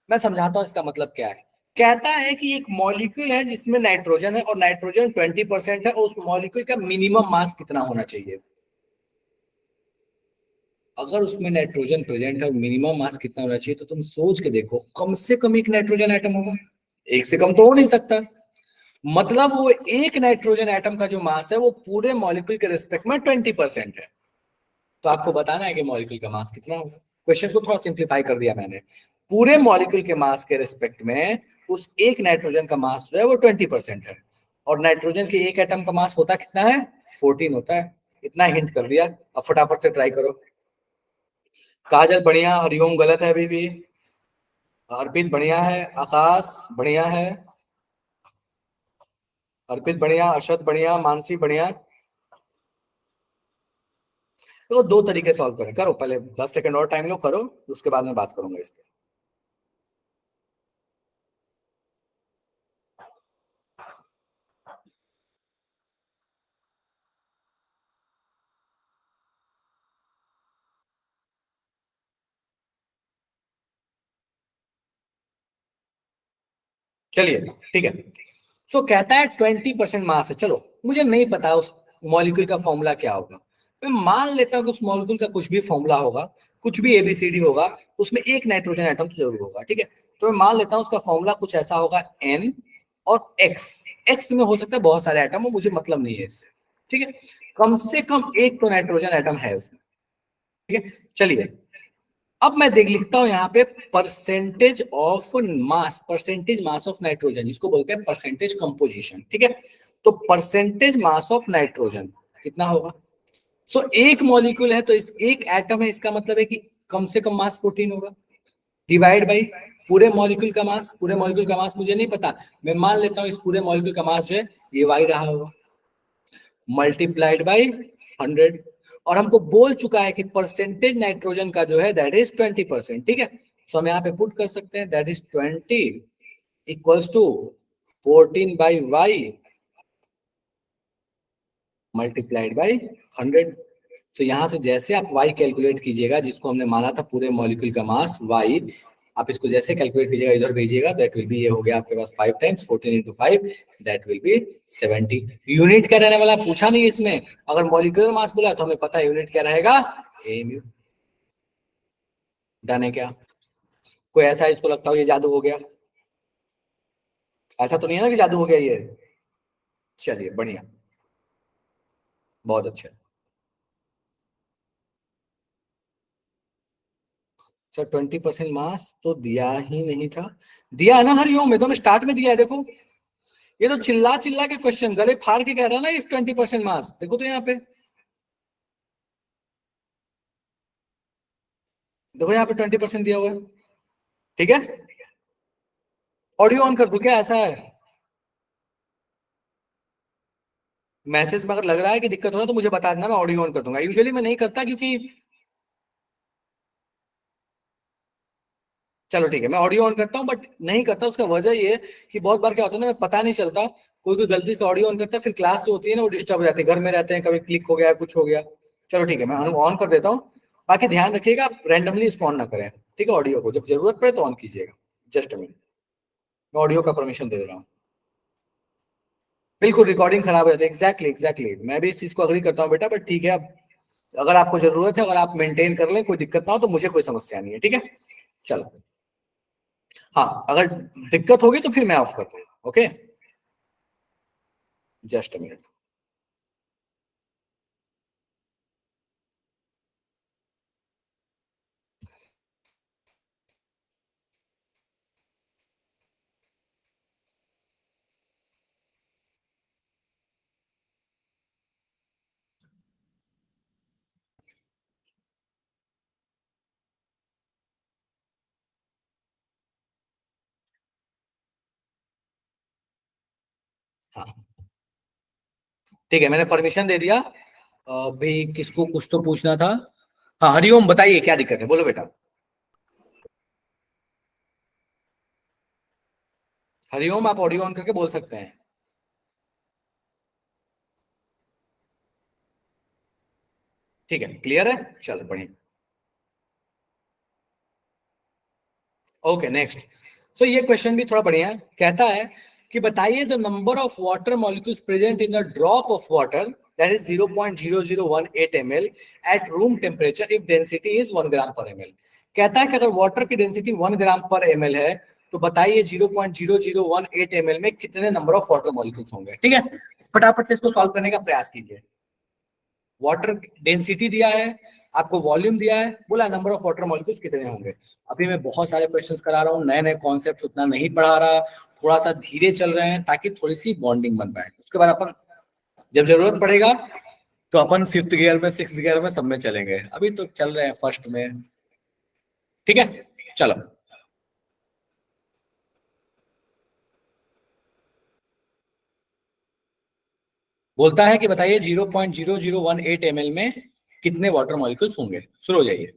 मैं समझाता हूँ इसका मतलब क्या है। कहता है कि एक मॉलिक्यूल है जिसमें नाइट्रोजन है और नाइट्रोजन 20% है, और उस मॉलिक्यूल का मिनिमम मास कितना होना चाहिए। अगर उसमें नाइट्रोजन प्रेजेंट है और मिनिमम मास कितना होना चाहिए, तो तुम सोच के देखो, कम से कम एक नाइट्रोजन एटम होगा। एक से कम तो हो नहीं सकता। मतलब वो एक नाइट्रोजन एटम का जो मास है वो पूरे मॉलिक्यूल के रिस्पेक्ट में 20% है। तो आपको बताना है कि मॉलिक्यूल का मास कितना होगा। क्वेश्चन को थोड़ा सिंप्लीफाई कर दिया मैंने। पूरे मॉलिक्यूल के मास के रिस्पेक्ट में उस एक नाइट्रोजन का मास जो है वो 20% है। और नाइट्रोजन के एक एटम का मास होता कितना है? 14 होता है। इतना हिंट कर दिया। अब फटाफट से ट्राई करो। काजल बढ़िया, हरिओम गलत है अभी भी, अर्पित बढ़िया है, आकाश बढ़िया है, अर्पित बढ़िया, अशत बढ़िया, मानसी बढ़िया। तो दो तरीके सॉल्व करें, करो पहले 10 सेकंड और टाइम लो, करो। उसके बाद में बात करूंगा इस पे। चलिए, ठीक है। सो कहता है 20% मास है। चलो, मुझे नहीं पता उस मॉलिक्यूल का फॉर्मूला क्या होगा। मैं मान लेता हूँ कि उस मॉलिक्यूल का कुछ भी फॉर्मूला होगा, कुछ भी एबीसीडी होगा, उसमें एक नाइट्रोजन एटम तो जरूर होगा, ठीक है। तो मैं मान लेता हूँ उसका फॉर्मूला कुछ ऐसा होगा, एन और एक्स। एक्स में हो सकता है बहुत सारे एटम हो, मुझे मतलब नहीं है इससे, ठीक है। कम से कम एक तो नाइट्रोजन एटम है उसमें, ठीक है। चलिए, अब मैं देख लिखता हूं यहाँ पे percentage of mass, percentage mass of nitrogen, जिसको बोलते हैं परसेंटेज कंपोजिशन, ठीक है। तो परसेंटेज मास ऑफ नाइट्रोजन कितना होगा? सो एक मॉलिक्यूल है तो इस एक एटम है, इसका मतलब है कि कम से कम मास 14 होगा। डिवाइड बाई पूरे मॉलिक्यूल का मास। पूरे मॉलिक्यूल का मास मुझे नहीं पता, मैं मान लेता हूँ इस पूरे मॉलिक्यूल का मास जो है ये वाई रहा होगा, मल्टीप्लाइड बाई 100। और हमको बोल चुका है कि परसेंटेज नाइट्रोजन का जो है दैट इज 20%, ठीक है। सो हम यहाँ पे पुट कर सकते हैं that is 20 equals to 14/y multiplied by 100। तो यहाँ से जैसे आप y कैलकुलेट कीजिएगा, जिसको हमने माना था पूरे मॉलिक्यूल का मास y, आप इसको जैसे कैलकुलेट कीजिएगा इधर भेजिएगा, दैट विल बी, ये हो गया आपके पास 5 times 14 × 5, that will B 70। Unit क्या रहने वाला पूछा नहीं इसमें। अगर मॉलिक्यूलर मास बोला तो हमें पता है यूनिट क्या रहेगा, एमयू। डन है क्या? कोई ऐसा इसको लगता हो ये जादू हो गया? ऐसा तो नहीं है ना कि जादू हो गया ये? चलिए बढ़िया, बहुत अच्छा। सर 20% मास तो दिया ही नहीं था। दिया है ना हरिओम में, तो मैं स्टार्ट में दिया है देखो। ये तो चिल्ला चिल्ला के क्वेश्चन गले फाड़ के कह रहा ना, ये 20% मास देखो तो यहाँ पे, देखो यहाँ पे 20% दिया हुआ है, ठीक है। ऑडियो ऑन कर दूं क्या, ऐसा है? मैसेज में अगर लग रहा है कि दिक्कत हो रहा है तो मुझे बता देना, मैं ऑडियो ऑन कर दूंगा। यूजुअली मैं नहीं करता क्योंकि, चलो ठीक है मैं ऑडियो ऑन करता हूँ, बट नहीं करता उसका वजह ये है कि बहुत बार क्या होता है ना, मैं पता नहीं चलता, कोई कोई गलती से ऑडियो ऑन करता है, फिर क्लास जो होती है ना वो डिस्टर्ब हो जाती है, घर में रहते हैं, कभी क्लिक हो गया कुछ हो गया। चलो ठीक है, मैं ऑन कर देता हूँ। बाकी ध्यान रखिएगा आप रैंडमली इसको ऑन ना करें, ठीक है। ऑडियो को जब जरूरत पड़े तो ऑन कीजिएगा। जस्ट मिनट, मैं ऑडियो का परमिशन दे रहा हूँ। बिल्कुल रिकॉर्डिंग खराब हो जाती है, एग्जैक्टली एग्जैक्टली, मैं भी इस चीज को अग्री करता हूँ बेटा, बट ठीक है अब, अगर आपको जरूरत है, अगर आप मेंटेन कर लें, कोई दिक्कत ना हो तो मुझे कोई समस्या नहीं है, ठीक है। चलो, हाँ अगर दिक्कत होगी तो फिर मैं ऑफ कर दूंगा, ओके। Just a minute. हाँ ठीक है, मैंने परमिशन दे दिया। अभी किसको कुछ तो पूछना था? हाँ हरिओम, बताइए क्या दिक्कत है, बोलो बेटा। हरिओम आप ऑडियो ऑन करके बोल सकते हैं। ठीक है, क्लियर है, चलो बढ़िया। Okay next. सो ये क्वेश्चन भी थोड़ा बढ़िया है, कहता है कि बताइए the number of water molecules present in a drop of water that is 0.0018 ml at room temperature if density is 1 ग्राम पर ml। कहता है कि अगर वाटर की डेंसिटी 1 ग्राम पर ml है तो बताइए 0.0018 ml में कितने नंबर ऑफ वाटर मॉलिक्यूल्स होंगे। ठीक है, फटाफट से इसको सॉल्व करने का प्रयास कीजिए। वाटर डेंसिटी दिया है, आपको वॉल्यूम दिया है, बोला नंबर ऑफ वाटर मॉलिक्यूल्स कितने होंगे। अभी मैं बहुत सारे क्वेश्चंस करा रहा हूँ, नए नए कॉन्सेप्ट उतना नहीं पढ़ा रहा, थोड़ा सा धीरे चल रहे हैं ताकि थोड़ी सी बॉन्डिंग बन पाए। उसके बाद अपन जब जरूरत पड़ेगा तो अपन फिफ्थ गियर में, सिक्स गियर में, सब में चलेंगे, अभी तो चल रहे हैं फर्स्ट में। ठीक है, चलो। बोलता है कि बताइए 0.0018 ml में कितने वाटर मॉलिक्यूल्स होंगे। शुरू हो जाइए।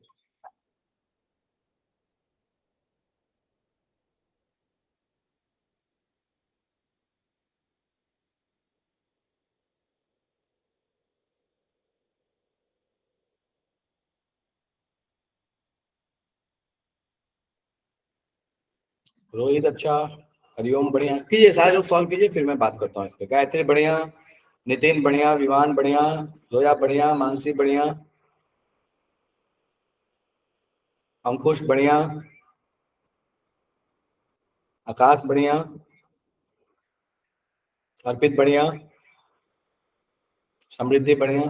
रोहित अच्छा, हरिओम बढ़िया, कीजिए सारे लोग सॉल्व कीजिए, फिर मैं बात करता हूँ इस पे। गायत्री बढ़िया, नितिन बढ़िया, विवान बढ़िया, जोया बढ़िया, मानसी बढ़िया, अंकुश बढ़िया, आकाश बढ़िया, अर्पित बढ़िया, समृद्धि बढ़िया,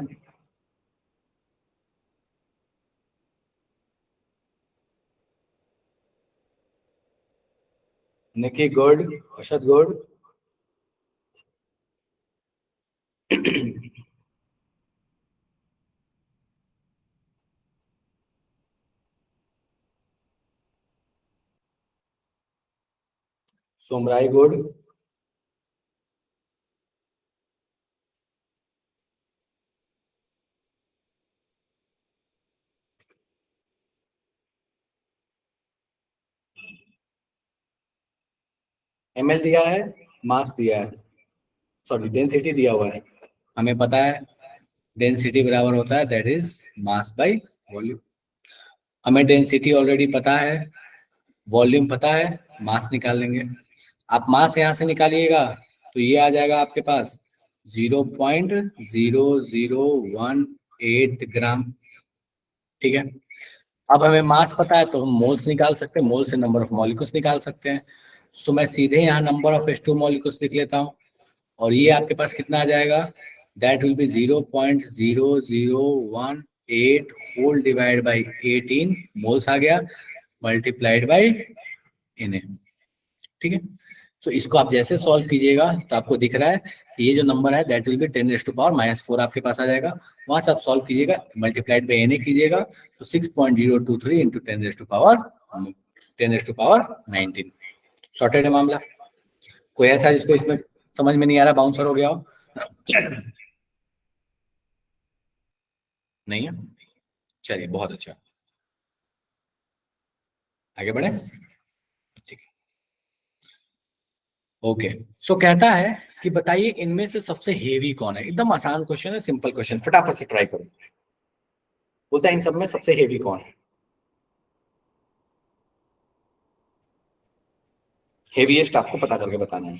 निकी गुड, अशद गुड, सोमराई गुड, एमएल दिया है, मास दिया है, सॉरी डेंसिटी दिया हुआ है। हमें पता है डेंसिटी बराबर होता है that is mass by volume. हमें डेंसिटी ऑलरेडी पता है, वॉल्यूम पता है, मास निकाल लेंगे। आप मास यहाँ से निकालिएगा तो ये आ जाएगा आपके पास 0.0018 ग्राम। ठीक है, अब हमें मास पता है तो हम मोल्स निकाल सकते हैं, मोल से नंबर ऑफ मॉलिक्यूल्स निकाल सकते हैं। सो मैं सीधे यहाँ नंबर ऑफ H2 मॉलिक्यूल्स लिख लेता हूँ, और ये आपके पास कितना आ जाएगा, that will be 0.0018 whole divide by 18 moles आ गया, मल्टीप्लाइड बाई Na। ठीक है, तो इसको आप जैसे सॉल्व कीजिएगा तो आपको दिख रहा है कि ये जो नंबर है दैट विल बी 10⁻⁻⁴ आपके पास आ जाएगा। वहां से आप सॉल्व कीजिएगा, मल्टीप्लाइड बाई Na कीजिएगा तो 6.023 इंटू 10⁻19। सॉर्टेड है मामला। कोई ऐसा जिसको इसमें समझ में नहीं आ रहा, बाउंसर हो गया हो? नहीं है, चलिए बहुत अच्छा, आगे बढ़े। ठीक है, ओके। सो कहता है कि बताइए इनमें से सबसे हेवी कौन है। एकदम आसान क्वेश्चन है, सिंपल क्वेश्चन, फटाफट से ट्राई करो। बोलता है इन सब में सबसे हेवी कौन है। हेवीएस्ट आपको पता करके बताना है।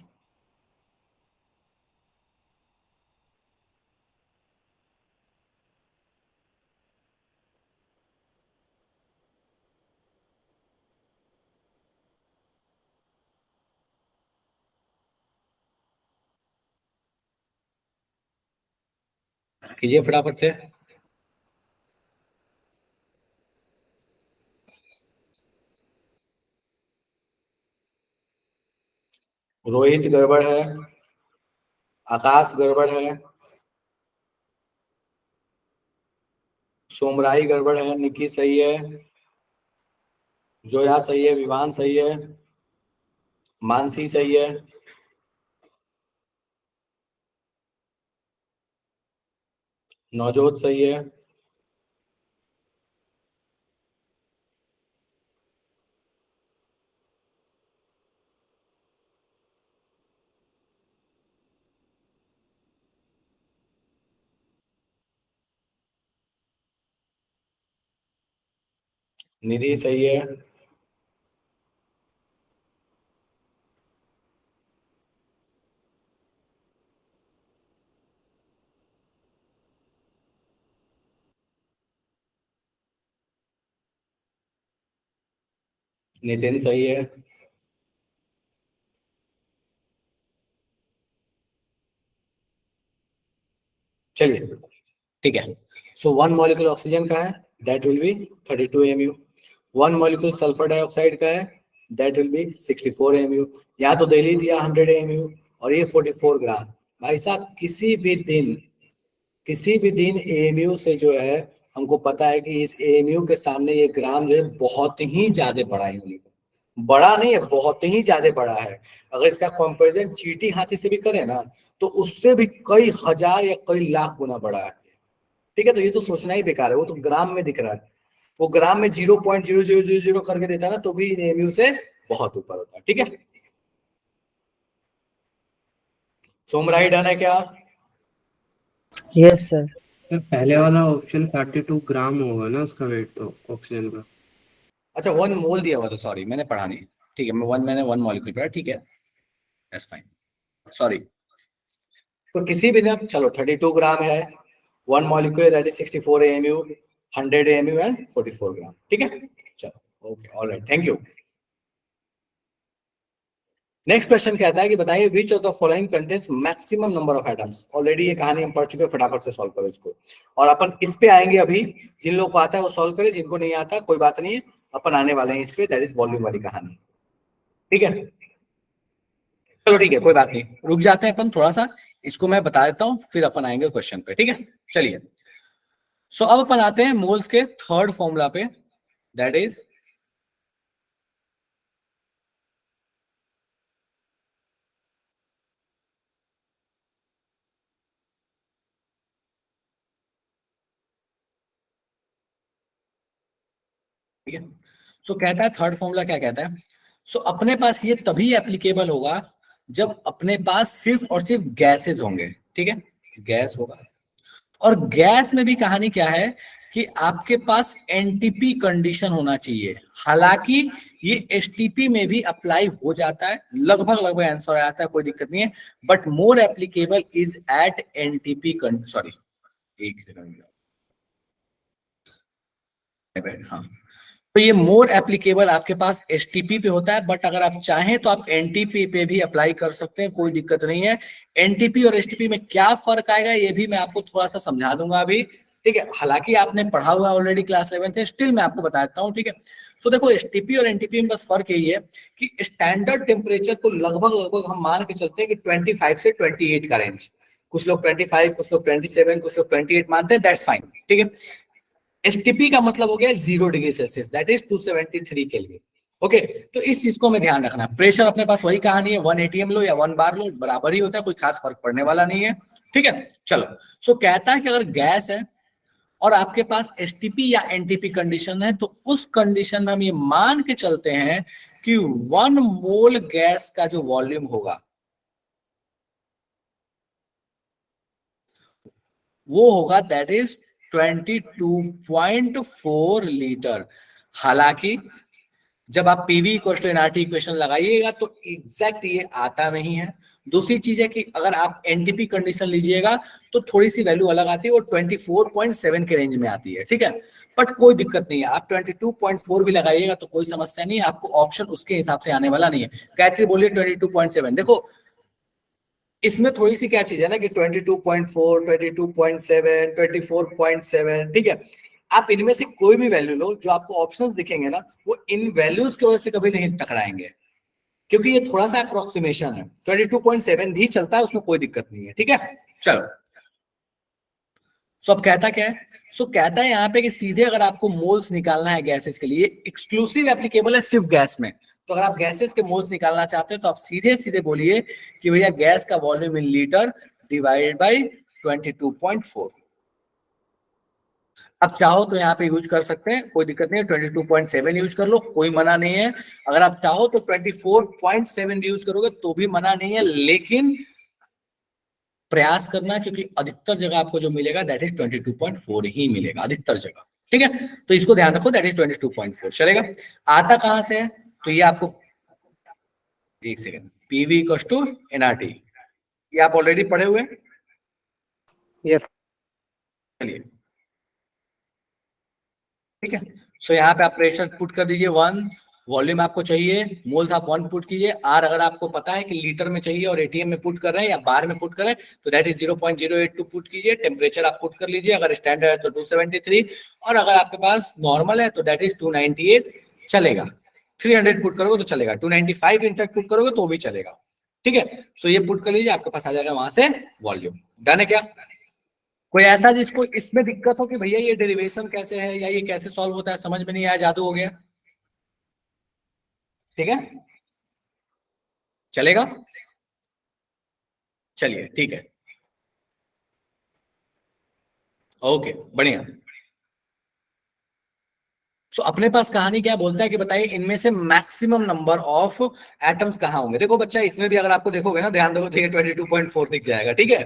कीजिए फटाफट से। रोहित गड़बड़ है, आकाश गड़बड़ है, सोमराही गड़बड़ है, निकी सही है, जोया सही है, विवान सही है, मानसी सही है, नवजोत सही है, निधि सही है। नितिन सही है। चलिए ठीक है। सो वन मॉलिक्यूल ऑक्सीजन का है, that will B 32 mu। One molecule sulphur dioxide का है, दैट विल बी 64 mu। यहाँ तो दिल्ली दिया 100 mu और ये 44 ग्राम। भाई साहब किसी भी दिन एएमयू से जो है, हमको पता है कि इस एएमयू के सामने ये ग्राम जो है बहुत ही ज्यादा बड़ा है। बड़ा नहीं है, बहुत ही ज्यादा बड़ा है। अगर इसका कंपैरिजन चींटी हाथी से भी करें ना, तो उससे भी कई हजार या कई लाख गुना बड़ा है। ठीक है, तो ये तो सोचना ही बेकार है, वो तो ग्राम में दिख रहा है। वो ग्राम में 0.0000 करके देता है ना, तो भी एएमयू से बहुत ऊपर होता है। ठीक है, सोमराई डन है क्या? Yes sir. सर पहले वाला ऑप्शन 32 ग्राम होगा ना उसका वेट तो ऑक्सीजन का। अच्छा, वन मोल दिया हुआ था, सॉरी मैंने पढ़ा नहीं। ठीक है, मैंने वन मॉलिक्यूल पढ़ा। ठीक है, दैट्स फाइन, सॉरी। तो किसी भी ना, चलो 32 ग्राम है, one molecule that is 64 AMU, 100 AMU and 44 ग्राम। ठीक है, चलो okay, alright, thank you. Next question कहता है कि बताइए which of the following contains maximum number of atoms. Already ये कहानी हम पढ़ चुके हैं, फटाफट से सॉल्व करो इसको। और अपन इस पे आएंगे अभी, जिन लोगों को आता है वो सॉल्व करे, जिनको नहीं आता कोई बात नहीं है, अपन आने वाले हैं इस पे, दैट इज वॉल्यूम वाली कहानी। ठीक है, चलो ठीक है, कोई बात नहीं, रुक जाते हैं अपन थोड़ा सा, इसको मैं बता देता हूँ, फिर अपन आएंगे क्वेश्चन पे। ठीक है, चलिए। सो अब अपन आते हैं मोल्स के थर्ड फॉर्मूला पे, दैट इज ठीक है। सो कहता है थर्ड फॉर्मूला क्या कहता है, सो अपने पास ये तभी एप्लीकेबल होगा जब अपने पास सिर्फ और सिर्फ गैसेज होंगे। ठीक है, गैस होगा, और गैस में भी कहानी क्या है कि आपके पास एनटीपी कंडीशन होना चाहिए। हालांकि ये एसटीपी में भी अप्लाई हो जाता है, लगभग लगभग आंसर आता है, कोई दिक्कत नहीं है, but more applicable is at NTP, sorry एक सेकंड, हाँ। तो ये मोर एप्लीकेबल आपके पास एसटीपी पे होता है, बट अगर आप चाहें तो आप एनटीपी पे भी अप्लाई कर सकते हैं, कोई दिक्कत नहीं है। एनटीपी और एसटीपी में क्या फर्क आएगा ये भी मैं आपको थोड़ा सा समझा दूंगा अभी। ठीक है, हालांकि आपने पढ़ा हुआ ऑलरेडी क्लास 11 थे, स्टिल मैं आपको बता देता हूँ। ठीक है, तो देखो एसटीपी और एनटीपी में बस फर्क यही है कि स्टैंडर्ड टेम्परेचर को लगभग लगभग हम मान के चलते हैं कि 25 से 28 का रेंज। कुछ लोग 25, कुछ लोग 27, कुछ लोग 28 मानते हैं, दैट्स फाइन। ठीक है, एसटीपी का मतलब हो गया 0 degree Celsius, that is 273 kelvin. Okay, तो इस चीज को में ध्यान रखना। प्रेशर अपने पास वही कहानी है, 1 एटीएम लो या 1 बार लो, बराबर ही होता है, कोई खास फर्क पड़ने वाला नहीं है। ठीक है, चलो। सो कहता है कि अगर गैस है और आपके पास एसटीपी या एनटीपी कंडीशन है, तो उस कंडीशन में हम ये मान के चलते हैं कि 1 मोल गैस का जो वॉल्यूम होगा वो होगा दैट इज 22.4 लीटर। हालांकि जब आप PV equal to NRT equation लगाइएगा तो एग्जैक्ट ये आता नहीं है। दूसरी चीज है कि अगर आप एनटीपी कंडीशन लीजिएगा तो थोड़ी सी वैल्यू अलग आती है, वो 24.7 के रेंज में आती है। ठीक है, बट कोई दिक्कत नहीं है, आप 22.4 भी लगाइएगा तो कोई समस्या नहीं है, आपको ऑप्शन उसके हिसाब से आने वाला नहीं है। गायत्री बोलिए 22.7। देखो इसमें थोड़ी सी क्या चीज है ना कि 22.4, 22.7, 24.7, ठीक है, आप इनमें से कोई भी वैल्यू लो, जो आपको ऑप्शंस दिखेंगे ना वो इन वैल्यूज की वजह से कभी नहीं टकराएंगे, क्योंकि ये थोड़ा सा अप्रोक्सीमेशन है। 22.7 भी चलता है, उसमें कोई दिक्कत नहीं है। ठीक है, चलो। सो अब कहता क्या है, सो कहता है यहाँ पे कि सीधे अगर आपको मोल्स निकालना है गैसेस के लिए, एक्सक्लूसिव एप्लीकेबल है सिर्फ गैस में, तो अगर आप गैसेस के मोल्स निकालना चाहते हैं तो आप सीधे सीधे बोलिए कि भैया गैस का volume in litre divided by 22.4। अब चाहो तो यहाँ पे यूज कर सकते हैं, कोई दिक्कत नहीं है, 22.7 यूज कर लो, कोई मना नहीं है। अगर आप चाहो तो 24.7 यूज करोगे तो भी मना नहीं है, लेकिन प्रयास करना, क्योंकि अधिकतर जगह आपको जो मिलेगा दैट इज 22.4 ही मिलेगा अधिकतर जगह। ठीक है, तो इसको ध्यान रखो, दैट इज 22.4 चलेगा। आता कहां से है, तो ये आपको, एक second, PV equal to NRT, ये आप ऑलरेडी पढ़े हुए हैं। यस। चलिए ठीक है, तो यहाँ पे आप प्रेशर पुट कर दीजिए 1, वॉल्यूम आपको चाहिए मोल्स आप 1 पुट कीजिए, आर अगर आपको पता है कि लीटर में चाहिए और एटीएम में पुट कर रहे हैं या बार में पुट कर रहे हैं तो दैट इज 0.082 पुट कीजिए, टेम्परेचर आप पुट कर लीजिए, अगर स्टैंडर्ड है तो 273 और अगर आपके पास नॉर्मल है तो दैट इज 298 चलेगा, 300 पुट करोगे तो चलेगा, 295 इनफैक्ट पुट करोगे तो भी चलेगा। ठीक है, सो ये पुट कर लीजिए, आपके पास आ जाएगा वहां से वॉल्यूम। डन है क्या? कोई ऐसा जिसको इसमें दिक्कत हो कि भैया ये डेरिवेशन कैसे है या ये कैसे सॉल्व होता है, समझ में नहीं आया, जादू हो गया? ठीक है, चलेगा, चलिए ठीक है, ओके बढ़िया। सो अपने पास कहानी क्या बोलता है कि बताइए इनमें से मैक्सिमम नंबर ऑफ एटम्स कहाँ होंगे। देखो बच्चा, इसमें भी अगर आपको देखोगे ना, ध्यान दो, तो ये 22.4 दिख जाएगा। ठीक है,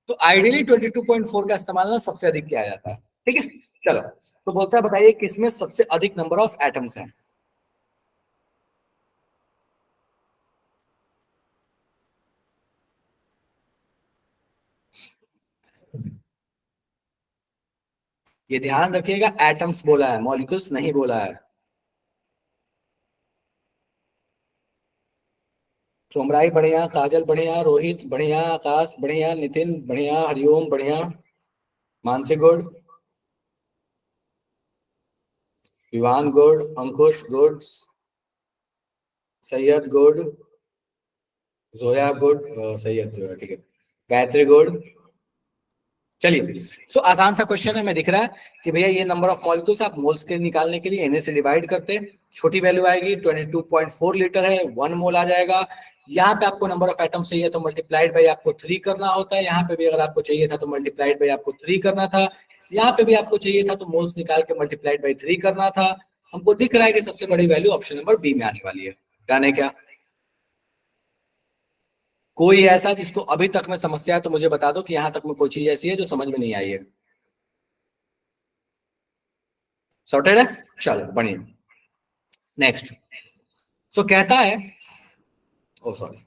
तो आइडियली 22.4 का इस्तेमाल ना सबसे अधिक किया जाता है। ठीक है, चलो, तो बोलता है बताइए किसमें सबसे अधिक नंबर ऑफ एटम्स हैं। ये ध्यान रखिएगा, एटम्स बोला है, मॉलिक्यूल्स नहीं बोला है। सोमराई बढ़िया, काजल बढ़िया, रोहित बढ़िया, आकाश बढ़िया, नितिन बढ़िया, हरिओम बढ़िया, Mansi good, Vivaan good, Ankush good, Syed good, Zoya good, Syed जो है ठीक है, गायत्री गुड। चलिए, सो आसान सा क्वेश्चन है, मैं दिख रहा है कि भैया ये नंबर ऑफ मॉलिक्यूल्स आप मोल्स के निकालने के लिए Na से डिवाइड करते हैं, छोटी वैल्यू आएगी 22.4 लीटर है, 1 मोल आ जाएगा। यहाँ पे आपको नंबर ऑफ एटम चाहिए तो मल्टीप्लाइड बाई आपको 3 करना होता है, यहाँ पे भी अगर आपको चाहिए था तो मल्टीप्लाइड बाई आपको 3 करना था, यहाँ पे भी आपको चाहिए था तो मोल्स निकाल के मल्टीप्लाइड बाई 3 करना था। हमको दिख रहा है कि सबसे बड़ी वैल्यू ऑप्शन नंबर बी में आने वाली है। डन है क्या? कोई ऐसा जिसको अभी तक में समस्या है तो मुझे बता दो कि यहां तक में कोई चीज ऐसी है जो समझ में नहीं आई है। सॉर्टेड है, चलो बढ़िया। नेक्स्ट, सो कहता है, ओ सॉरी,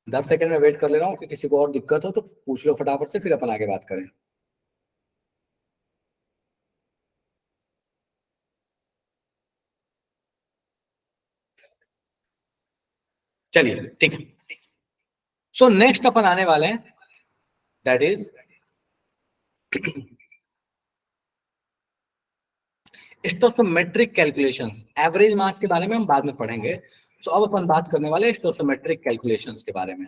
10 सेकंड में वेट कर ले रहा हूँ कि किसी को और दिक्कत हो तो पूछ लो फटाफट से, फिर अपन आगे बात करें। चलिए ठीक है, सो नेक्स्ट अपन आने वाले हैं, that is stoichiometric calculations. Average mass के बारे में हम बाद में पढ़ेंगे, तो अब अपन बात करने वाले हैं स्टोइकोमेट्रिक कैलकुलेशंस के बारे में।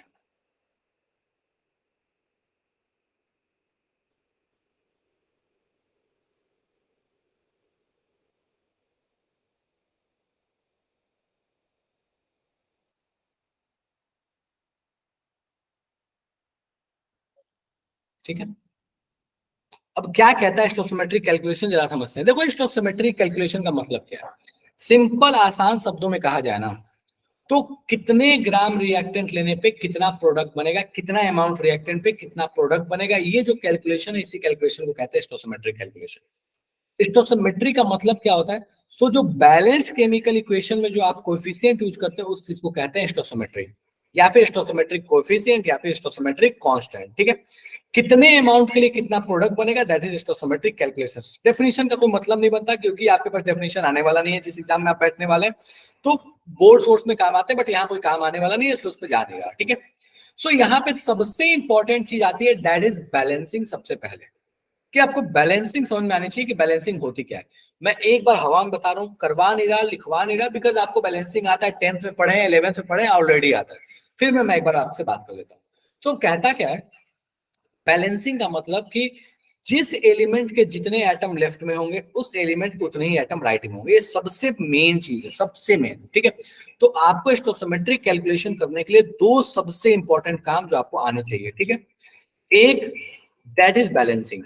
ठीक है, अब क्या कहता है स्टोइकोमेट्रिक कैलकुलेशन, जरा समझते हैं। देखो स्टोइकोमेट्रिक कैलकुलेशन का मतलब क्या है, सिंपल आसान शब्दों में कहा जाए ना, तो कितने ग्राम रिएक्टेंट लेने पे कितना प्रोडक्ट बनेगा, कितना अमाउंट रिएक्टेंट पे कितना प्रोडक्ट बनेगा, ये जो कैलकुलेशन है इसी कैलकुलेशन को कहते हैं स्टोइकोमेट्रिक कैलकुलेशन। स्टोइकोमेट्री का मतलब क्या होता है, सो जो बैलेंस केमिकल इक्वेशन में जो आप कोएफिशिएंट यूज करते हैं उस चीज को कहते हैं स्टोइकोमेट्री, या फिर स्टोइकोमेट्रिक कोएफिशिएंट या फिर स्टोइकोमेट्रिक कांस्टेंट। ठीक है, कितने अमाउंट के लिए कितना प्रोडक्ट बनेगा, that is stoichiometric calculation. Definition का कोई मतलब नहीं बनता क्योंकि आपके पास डेफिनेशन आने वाला नहीं है जिस एग्जाम में आप बैठने वाले हैं, तो बोर्ड सोर्स में काम आते हैं बट यहाँ कोई काम आने वाला नहीं है, उस पर जा नहीं रहा। ठीक है, सो यहाँ पे सबसे इंपॉर्टेंट चीज आती है, दैट इज बैलेंसिंग। सबसे पहले कि आपको बैलेंसिंग समझ में आनी चाहिए कि बैलेंसिंग होती क्या है। मैं एक बार हवा में बता रहा हूँ, करवा नहीं रहा, लिखवा नहीं रहा, बिकॉज आपको बैलेंसिंग आता है, 10th में पढ़े, 11th में पढ़े, ऑलरेडी आता है। फिर मैं एक बार आपसे बात कर लेता हूँ। तो कहता क्या है, बैलेंसिंग का मतलब कि जिस एलिमेंट के जितने एटम लेफ्ट में होंगे उस एलिमेंट के उतने ही एटम राइट में होंगे, ये सबसे मेन चीज है, सबसे मेन। ठीक है, तो आपको स्टोइकोमेट्रिक कैलकुलेशन करने के लिए दो सबसे इंपॉर्टेंट काम जो आपको आने चाहिए। ठीक है, एक, दैट इज बैलेंसिंग।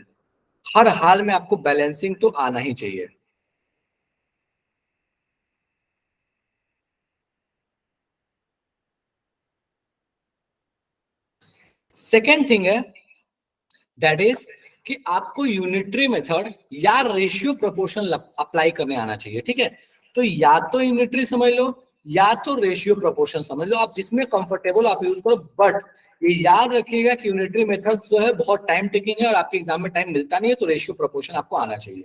हर हाल में आपको बैलेंसिंग तो आना ही चाहिए। सेकेंड थिंग है दैट इज कि आपको यूनिटरी मेथड या रेशियो प्रोपोर्शन अप्लाई करने आना चाहिए, ठीक है। तो या तो यूनिटरी समझ लो या तो रेशियो प्रोपोर्शन समझ लो, आप जिसमें कंफर्टेबल आप यूज करो, बट ये याद रखिएगा कि यूनिटरी मेथड जो है बहुत टाइम टेकिंग है और आपके एग्जाम में टाइम मिलता नहीं है, तो रेशियो प्रोपोर्शन आपको आना चाहिए,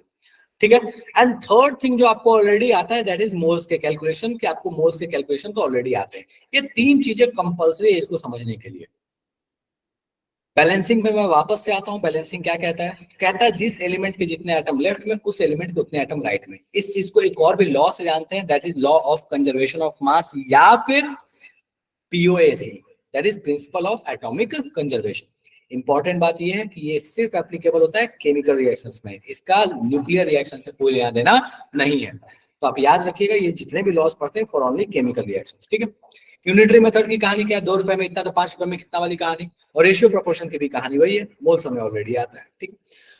ठीक है। एंड थर्ड थिंग जो आपको ऑलरेडी आता है दैट इज मोल्स के कैलकुलेशन, कि आपको मोल्स के कैलकुलेशन तो ऑलरेडी आते हैं। ये तीन चीजें कंपल्सरी है इसको समझने के लिए। बैलेंसिंग में मैं वापस से आता हूं, बैलेंसिंग क्या कहता है? कहता है जिस एलिमेंट के जितने एटम लेफ्ट में उस एलिमेंट के उतने एटम राइट में। इस चीज को एक और भी लॉ से जानते हैं that is law of conservation of mass या फिर POAC, that is principle of atomic conservation. Important बात यह है कि ये सिर्फ एप्लीकेबल होता है केमिकल रिएक्शंस में, इसका न्यूक्लियर रिएक्शन से कोई लेना देना नहीं है। तो आप याद रखिएगा ये जितने भी लॉस पढ़ते हैं फॉर ओनली केमिकल रिएक्शंस, ठीक है। यूनिटरी मेथड की कहानी क्या है? 2 रुपए में इतना तो 5 रुपए में कितना वाली कहानी, और रेशियो प्रोपोर्शन की भी कहानी वही है, मोल्स हमें ऑलरेडी आता है, ठीक है।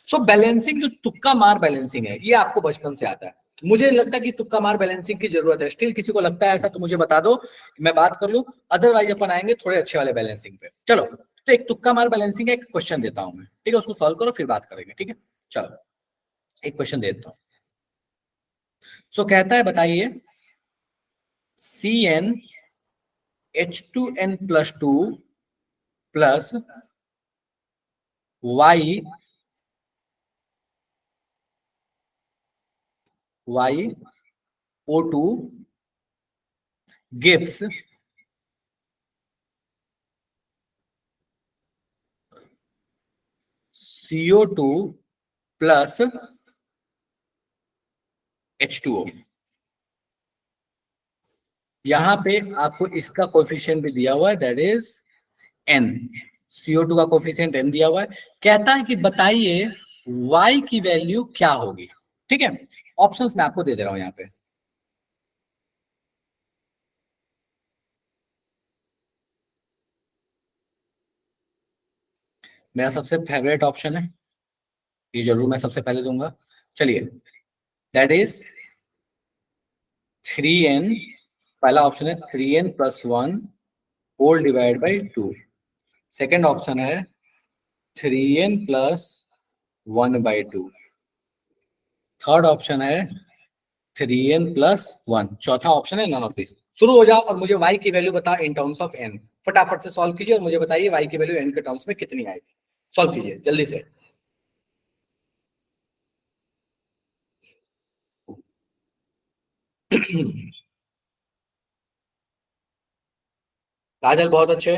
सो बैलेंसिंग जो तुक्का मार बैलेंसिंग है ये आपको बचपन से आता है। मुझे लगता है कि तुक्का मार बैलेंसिंग की जरूरत है, स्टिल किसी को लगता है ऐसा तो मुझे बता दो, मैं बात कर लूं, अदरवाइज अपन आएंगे थोड़े अच्छे वाले बैलेंसिंग पे। चलो, तो एक तुक्का मार बैलेंसिंग का एक क्वेश्चन देता हूं मैं, ठीक है, उसको सॉल्व करो फिर बात करेंगे, ठीक है। चलो एक क्वेश्चन देता हूं। सो कहता है बताइए CN H2N+2 plus YO2 gives CO2 plus H2O। यहां पे आपको इसका कोएफिशिएंट भी दिया हुआ है दैट इज N, CO2 का कोएफिशिएंट N दिया हुआ है। कहता है कि बताइए Y की वैल्यू क्या होगी, ठीक है। ऑप्शंस मैं आपको दे दे रहा हूं यहाँ पे। मेरा सबसे फेवरेट ऑप्शन है, ये जरूर मैं सबसे पहले दूंगा। चलिए, दैट इज 3n, पहला ऑप्शन है 3n+1 whole divide by 2। Second option है 3n+1/2। थर्ड ऑप्शन है 3n+1। चौथा ऑप्शन है नन ऑफ दिस। शुरू हो जाओ और मुझे y की वैल्यू बता इन टर्म्स ऑफ n। फटाफट से सॉल्व कीजिए और मुझे बताइए y की वैल्यू n के टर्म्स में कितनी आएगी। सॉल्व कीजिए जल्दी से। काजल बहुत अच्छे।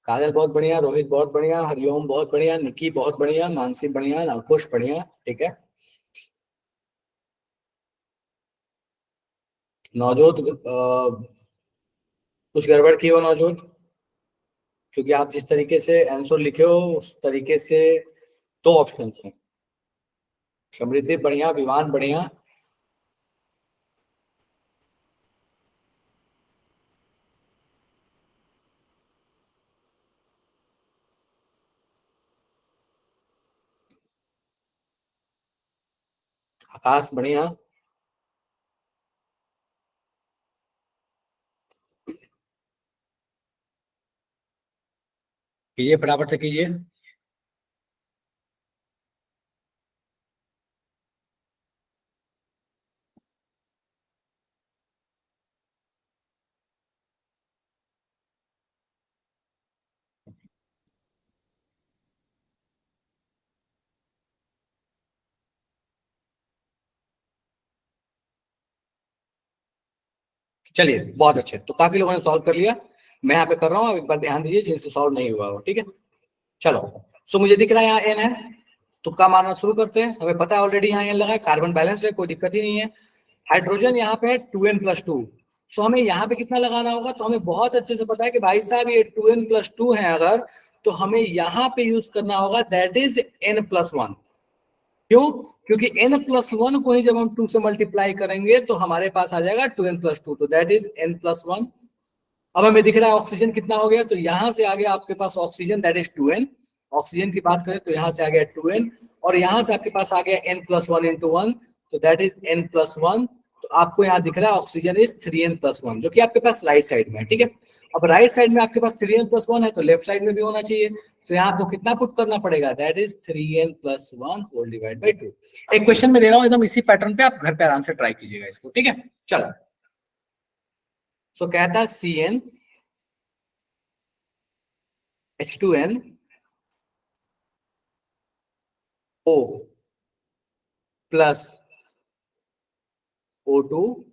काजल बहुत बढ़िया, रोहित बहुत बढ़िया, हरिओम बहुत बढ़िया, निकी बहुत बढ़िया, मानसी बढ़िया, नवकुश बढ़िया, ठीक है। नवजोत कुछ गड़बड़ की हो नवजोत, क्योंकि आप जिस तरीके से आंसर लिखे हो उस तरीके से दो ऑप्शन हैं। समृद्धि बढ़िया, विवान बढ़िया। आकाश बढ़िया। कीजिए फटाफट से कीजिए। चलिए बहुत अच्छे, तो काफी लोगों ने सॉल्व कर लिया। मैं यहाँ पे कर रहा हूँ, एक बार ध्यान दीजिए जिनसे सॉल्व नहीं हुआ हो, ठीक है। चलो, सो मुझे दिख रहा है यहाँ एन है, तुक्का मारना शुरू करते हैं। हमें पता है ऑलरेडी यहाँ एन लगा है, कार्बन बैलेंस है, कोई दिक्कत ही नहीं है। हाइड्रोजन यहाँ पे है 2n+2, सो हमें यहाँ पे कितना लगाना होगा? तो हमें बहुत अच्छे से पता है कि भाई साहब ये 2n+2 है अगर, तो हमें यहाँ पे यूज करना होगा दैट इज n+1। क्यों? क्योंकि n+1 को ही जब हम 2 से मल्टीप्लाई करेंगे तो हमारे पास आ जाएगा 2n+2, तो दैट इज n+1। अब हमें दिख रहा है ऑक्सीजन कितना हो गया, तो यहां से आ गया आपके पास oxygen that is 2n। Oxygen की बात करें तो यहां से आ गया 2n, और यहां से आपके पास आ गया n+1 × 1, तो दैट इज n+1। तो आपको यहाँ दिख रहा है ऑक्सीजन इज 3n+1, जो कि आपके पास राइट साइड में है, ठीक है। अब राइट साइड में आपके पास 3n+1 है, तो लेफ्ट साइड में भी होना चाहिए, तो यहाँ आपको कितना पुट करना पड़ेगा, that is 3n+1 whole divide by 2। एक क्वेश्चन में दे रहा हूँ एकदम इसी पैटर्न पे, आप घर पे आराम से ट्राई कीजिएगा इसको, ठीक है। चलो, सो कहता है Cn H2n O plus O2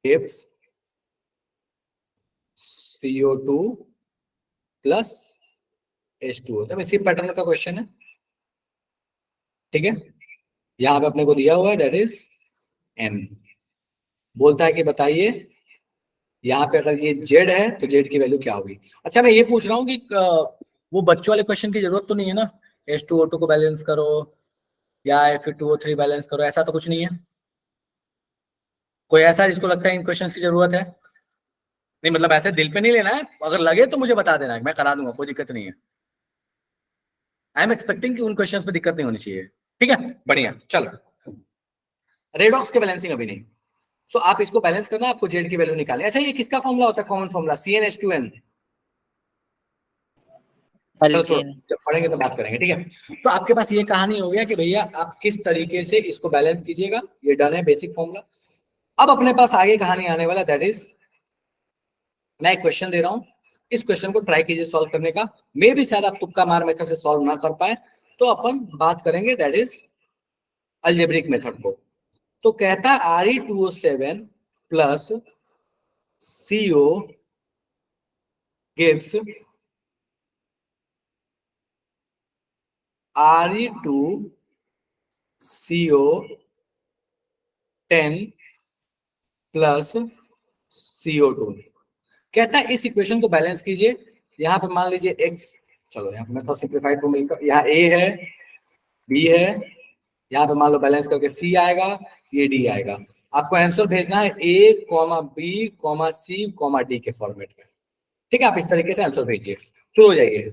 gives CO2 plus H2O। तो इसी पैटर्न का क्वेश्चन है, ठीक है। यहां पे अपने को दिया हुआ है दैट इज N। बोलता है कि बताइए यहाँ पे अगर ये Z है तो Z की वैल्यू क्या होगी। अच्छा, मैं ये पूछ रहा हूँ कि वो बच्चों वाले क्वेश्चन की जरूरत तो नहीं है ना, H2O2 को बैलेंस करो या फिर 2O3 बैलेंस करो, ऐसा तो कुछ नहीं है। कोई ऐसा जिसको लगता है इन क्वेश्चंस की जरूरत है? नहीं, मतलब ऐसे दिल पे नहीं लेना है, अगर लगे तो मुझे बता देना, मैं करा दूंगा, कोई दिक्कत नहीं है। आई एम एक्सपेक्टिंग कि उन क्वेश्चंस में दिक्कत नहीं होनी चाहिए, ठीक है। बढ़िया, चलो, रेडॉक्स के बैलेंसिंग अभी नहीं। सो आप इसको बैलेंस करना, आपको जेड की वैल्यू निकालनी। अच्छा, ये किसका फॉर्मूला होता है, कॉमन फॉर्मूला CnH2n। चलो छोड़ो, अल्केन। जब पढ़ेंगे तो बात करेंगे, ठीक है। तो आपके पास ये कहानी हो गया कि भैया आप किस तरीके से इसको बैलेंस कीजिएगा, ये डन है बेसिक फॉर्मूला। अब अपने पास आगे कहानी आने वाला, दैट इज मैं एक क्वेश्चन दे रहा हूं, इस क्वेश्चन को ट्राई कीजिए सॉल्व करने का। मे भी शायद आप तुक्का मार मेथड से सॉल्व ना कर पाए, तो अपन बात करेंगे दैट इज अलजेब्रिक मेथड को। तो कहता है Re2O7 plus CO gives Re2CO10 plus CO2। कहता है इस इक्वेशन को बैलेंस कीजिए। यहाँ पे मान लीजिए x, चलो यहाँ पे मैं थोड़ा सिंप्लीफाइड फॉर्म लिखता हूं, यहाँ A है, B है, यहाँ पे मान लो बैलेंस करके C आएगा, ये D आएगा। आपको आंसर भेजना है A, B, C, D के फॉर्मेट में, ठीक है। आप इस तरीके से आंसर भेजिए, शुरू हो जाइए।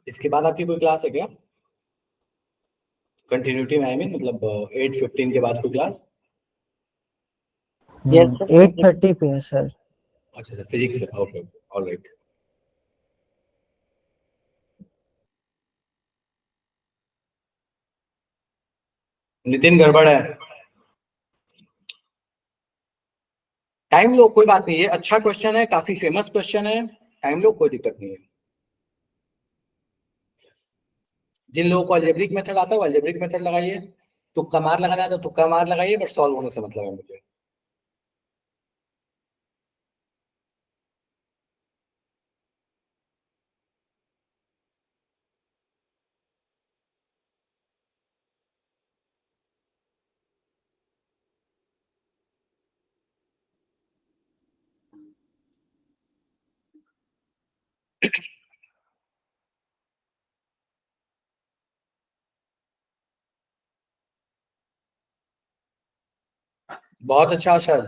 इसके बाद आपकी कोई क्लास है क्या, कंटिन्यूटी में, आई मीन मतलब 8:15 के बाद कोई क्लास? Yes sir. 8:30 पे है सर। अच्छा अच्छा, फिजिक्स है, ओके, ऑलराइट। नितिन गड़बड़ है, टाइम लो, कोई बात नहीं, ये अच्छा क्वेश्चन है, काफी फेमस क्वेश्चन है, टाइम लो, कोई दिक्कत नहीं है। जिन लोगों को अलजेब्रिक मेथड आता है वो अलजेब्रिक मेथड लगाइए, तुक्का मार लगाना है तो तुक्का मार लगाइए, बट सॉल्व होने से मतलब है मुझे। बहुत अच्छा सर।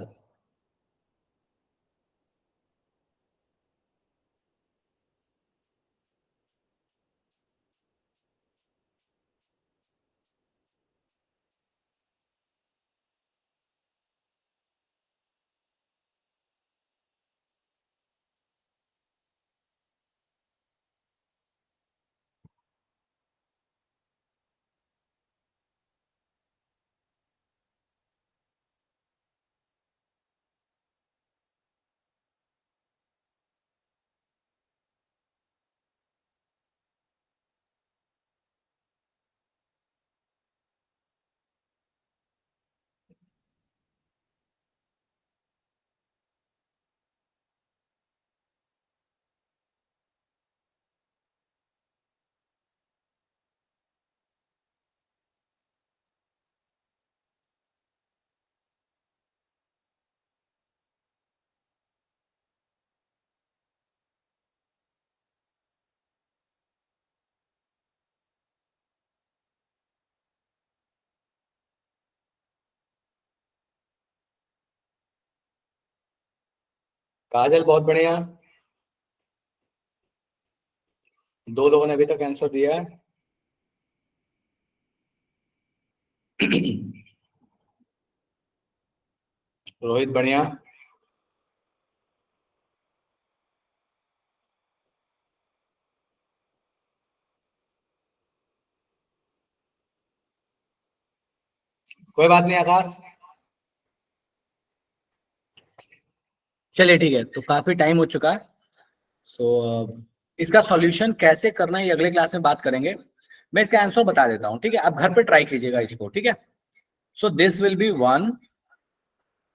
काजल बहुत बढ़िया, 2 लोगों ने अभी तक आंसर दिया है। रोहित बढ़िया। कोई बात नहीं आकाश। चलिए ठीक है, तो काफी टाइम हो चुका है। सो इसका सॉल्यूशन कैसे करना है ये अगले क्लास में बात करेंगे। मैं इसका आंसर बता देता हूँ, ठीक है? आप घर पे ट्राई कीजिएगा इसको, ठीक है? So this will be 1,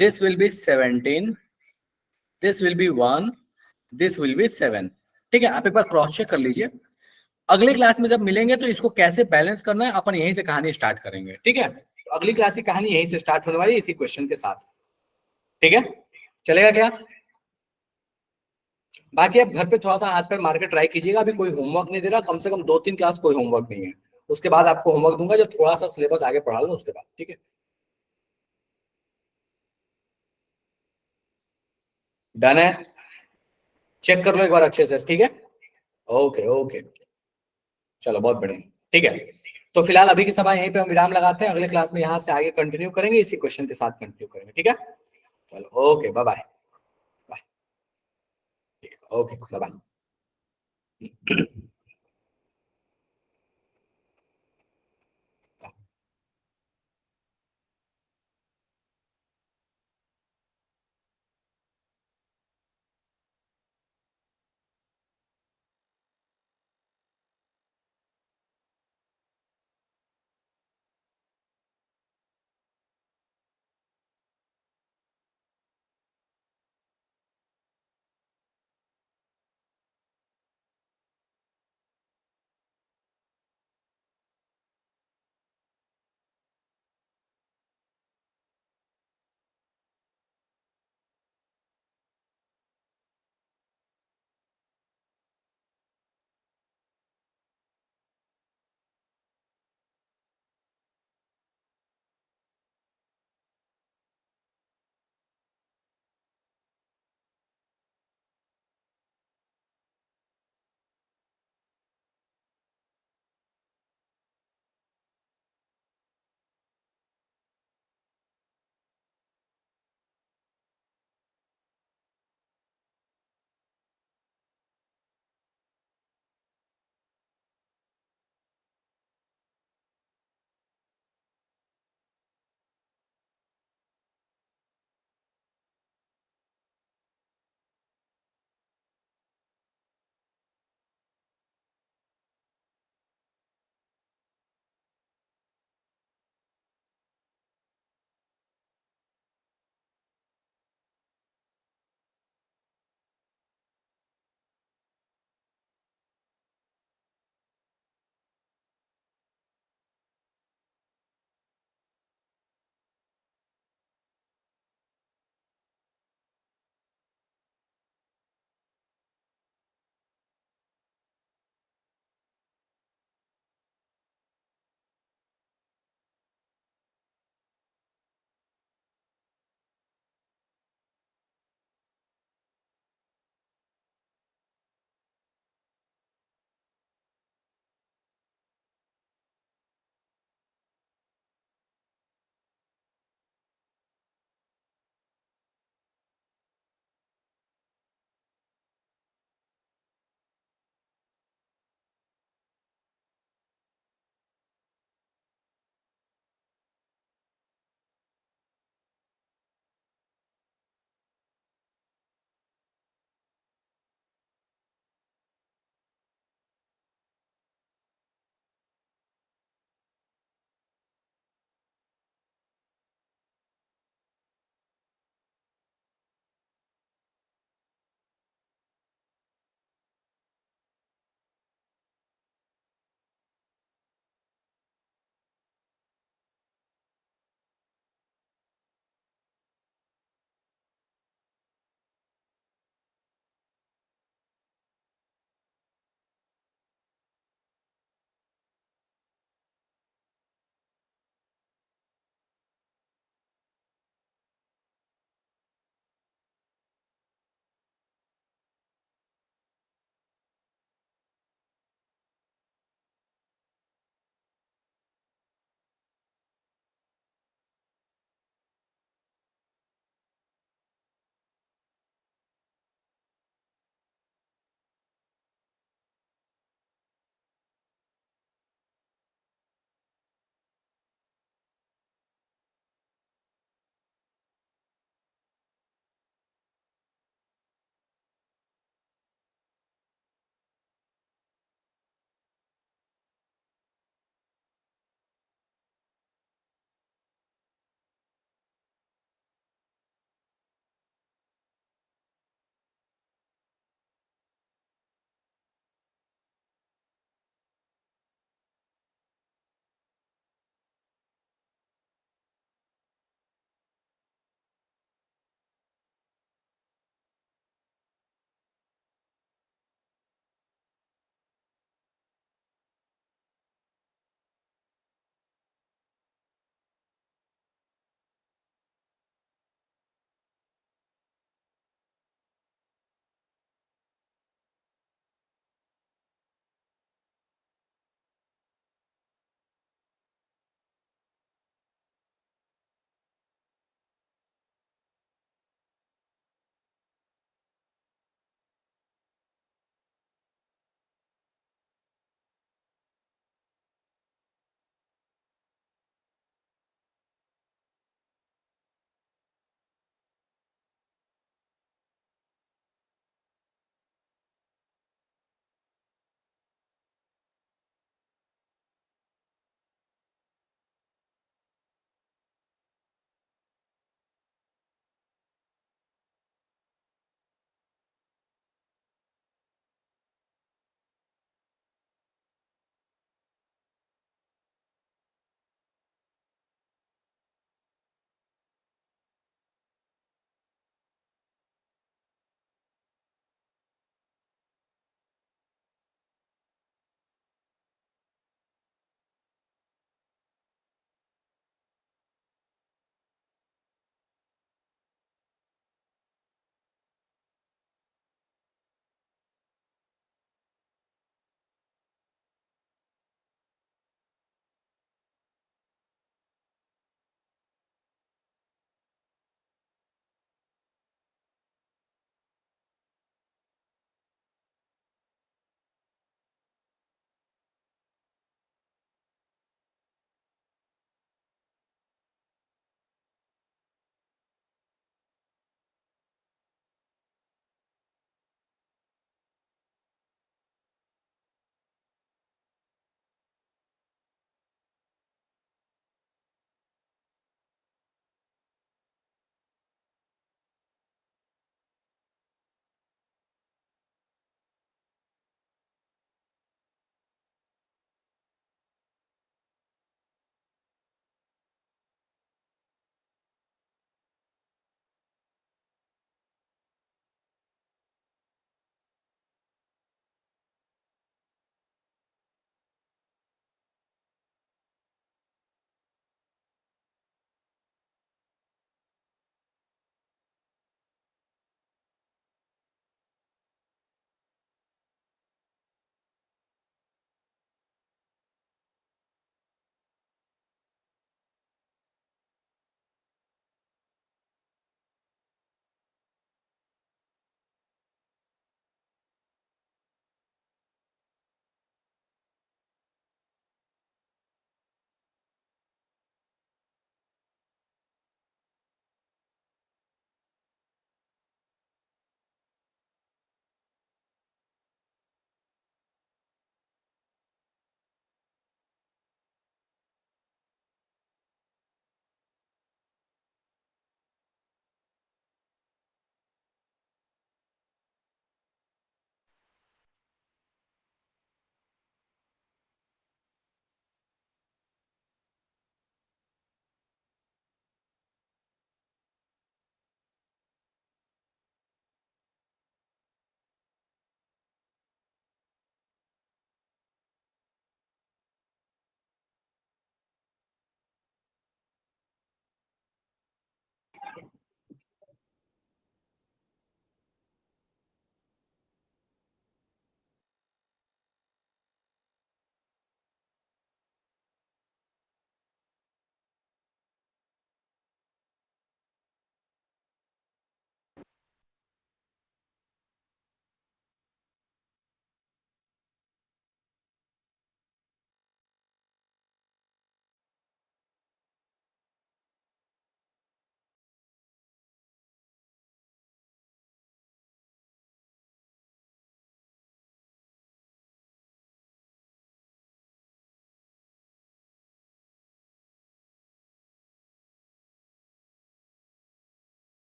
this will be 17, this will be 1, this will be 7। ठीक है, आप एक बार क्रॉस चेक कर लीजिए। अगले क्लास में जब मिलेंगे तो इसको कैसे बैलेंस करना है अपन यहीं से कहानी स्टार्ट करेंगे, ठीक है? तो अगली क्लास की कहानी यहीं से स्टार्ट होने वाली है, इसी क्वेश्चन के साथ। ठीक है, चलेगा क्या? बाकी आप घर पे थोड़ा सा हाथ पैर मार के ट्राई कीजिएगा। अभी कोई होमवर्क नहीं दे रहा, कम से कम 2-3 क्लास कोई होमवर्क नहीं है। उसके बाद आपको होमवर्क दूंगा, जब थोड़ा सा सिलेबस आगे पढ़ा लो उसके बाद, ठीक है? डन है? चेक कर लो एक बार अच्छे से, ठीक है? ओके ओके, चलो बहुत बढ़िया। ठीक है, तो फिलहाल अभी की सभा यहीं पे हम विराम लगाते हैं। अगले क्लास में यहाँ से आगे कंटिन्यू करेंगे, इसी क्वेश्चन के साथ कंटिन्यू करेंगे, ठीक है? चलो okay, bye bye. Bye. Okay, bye bye.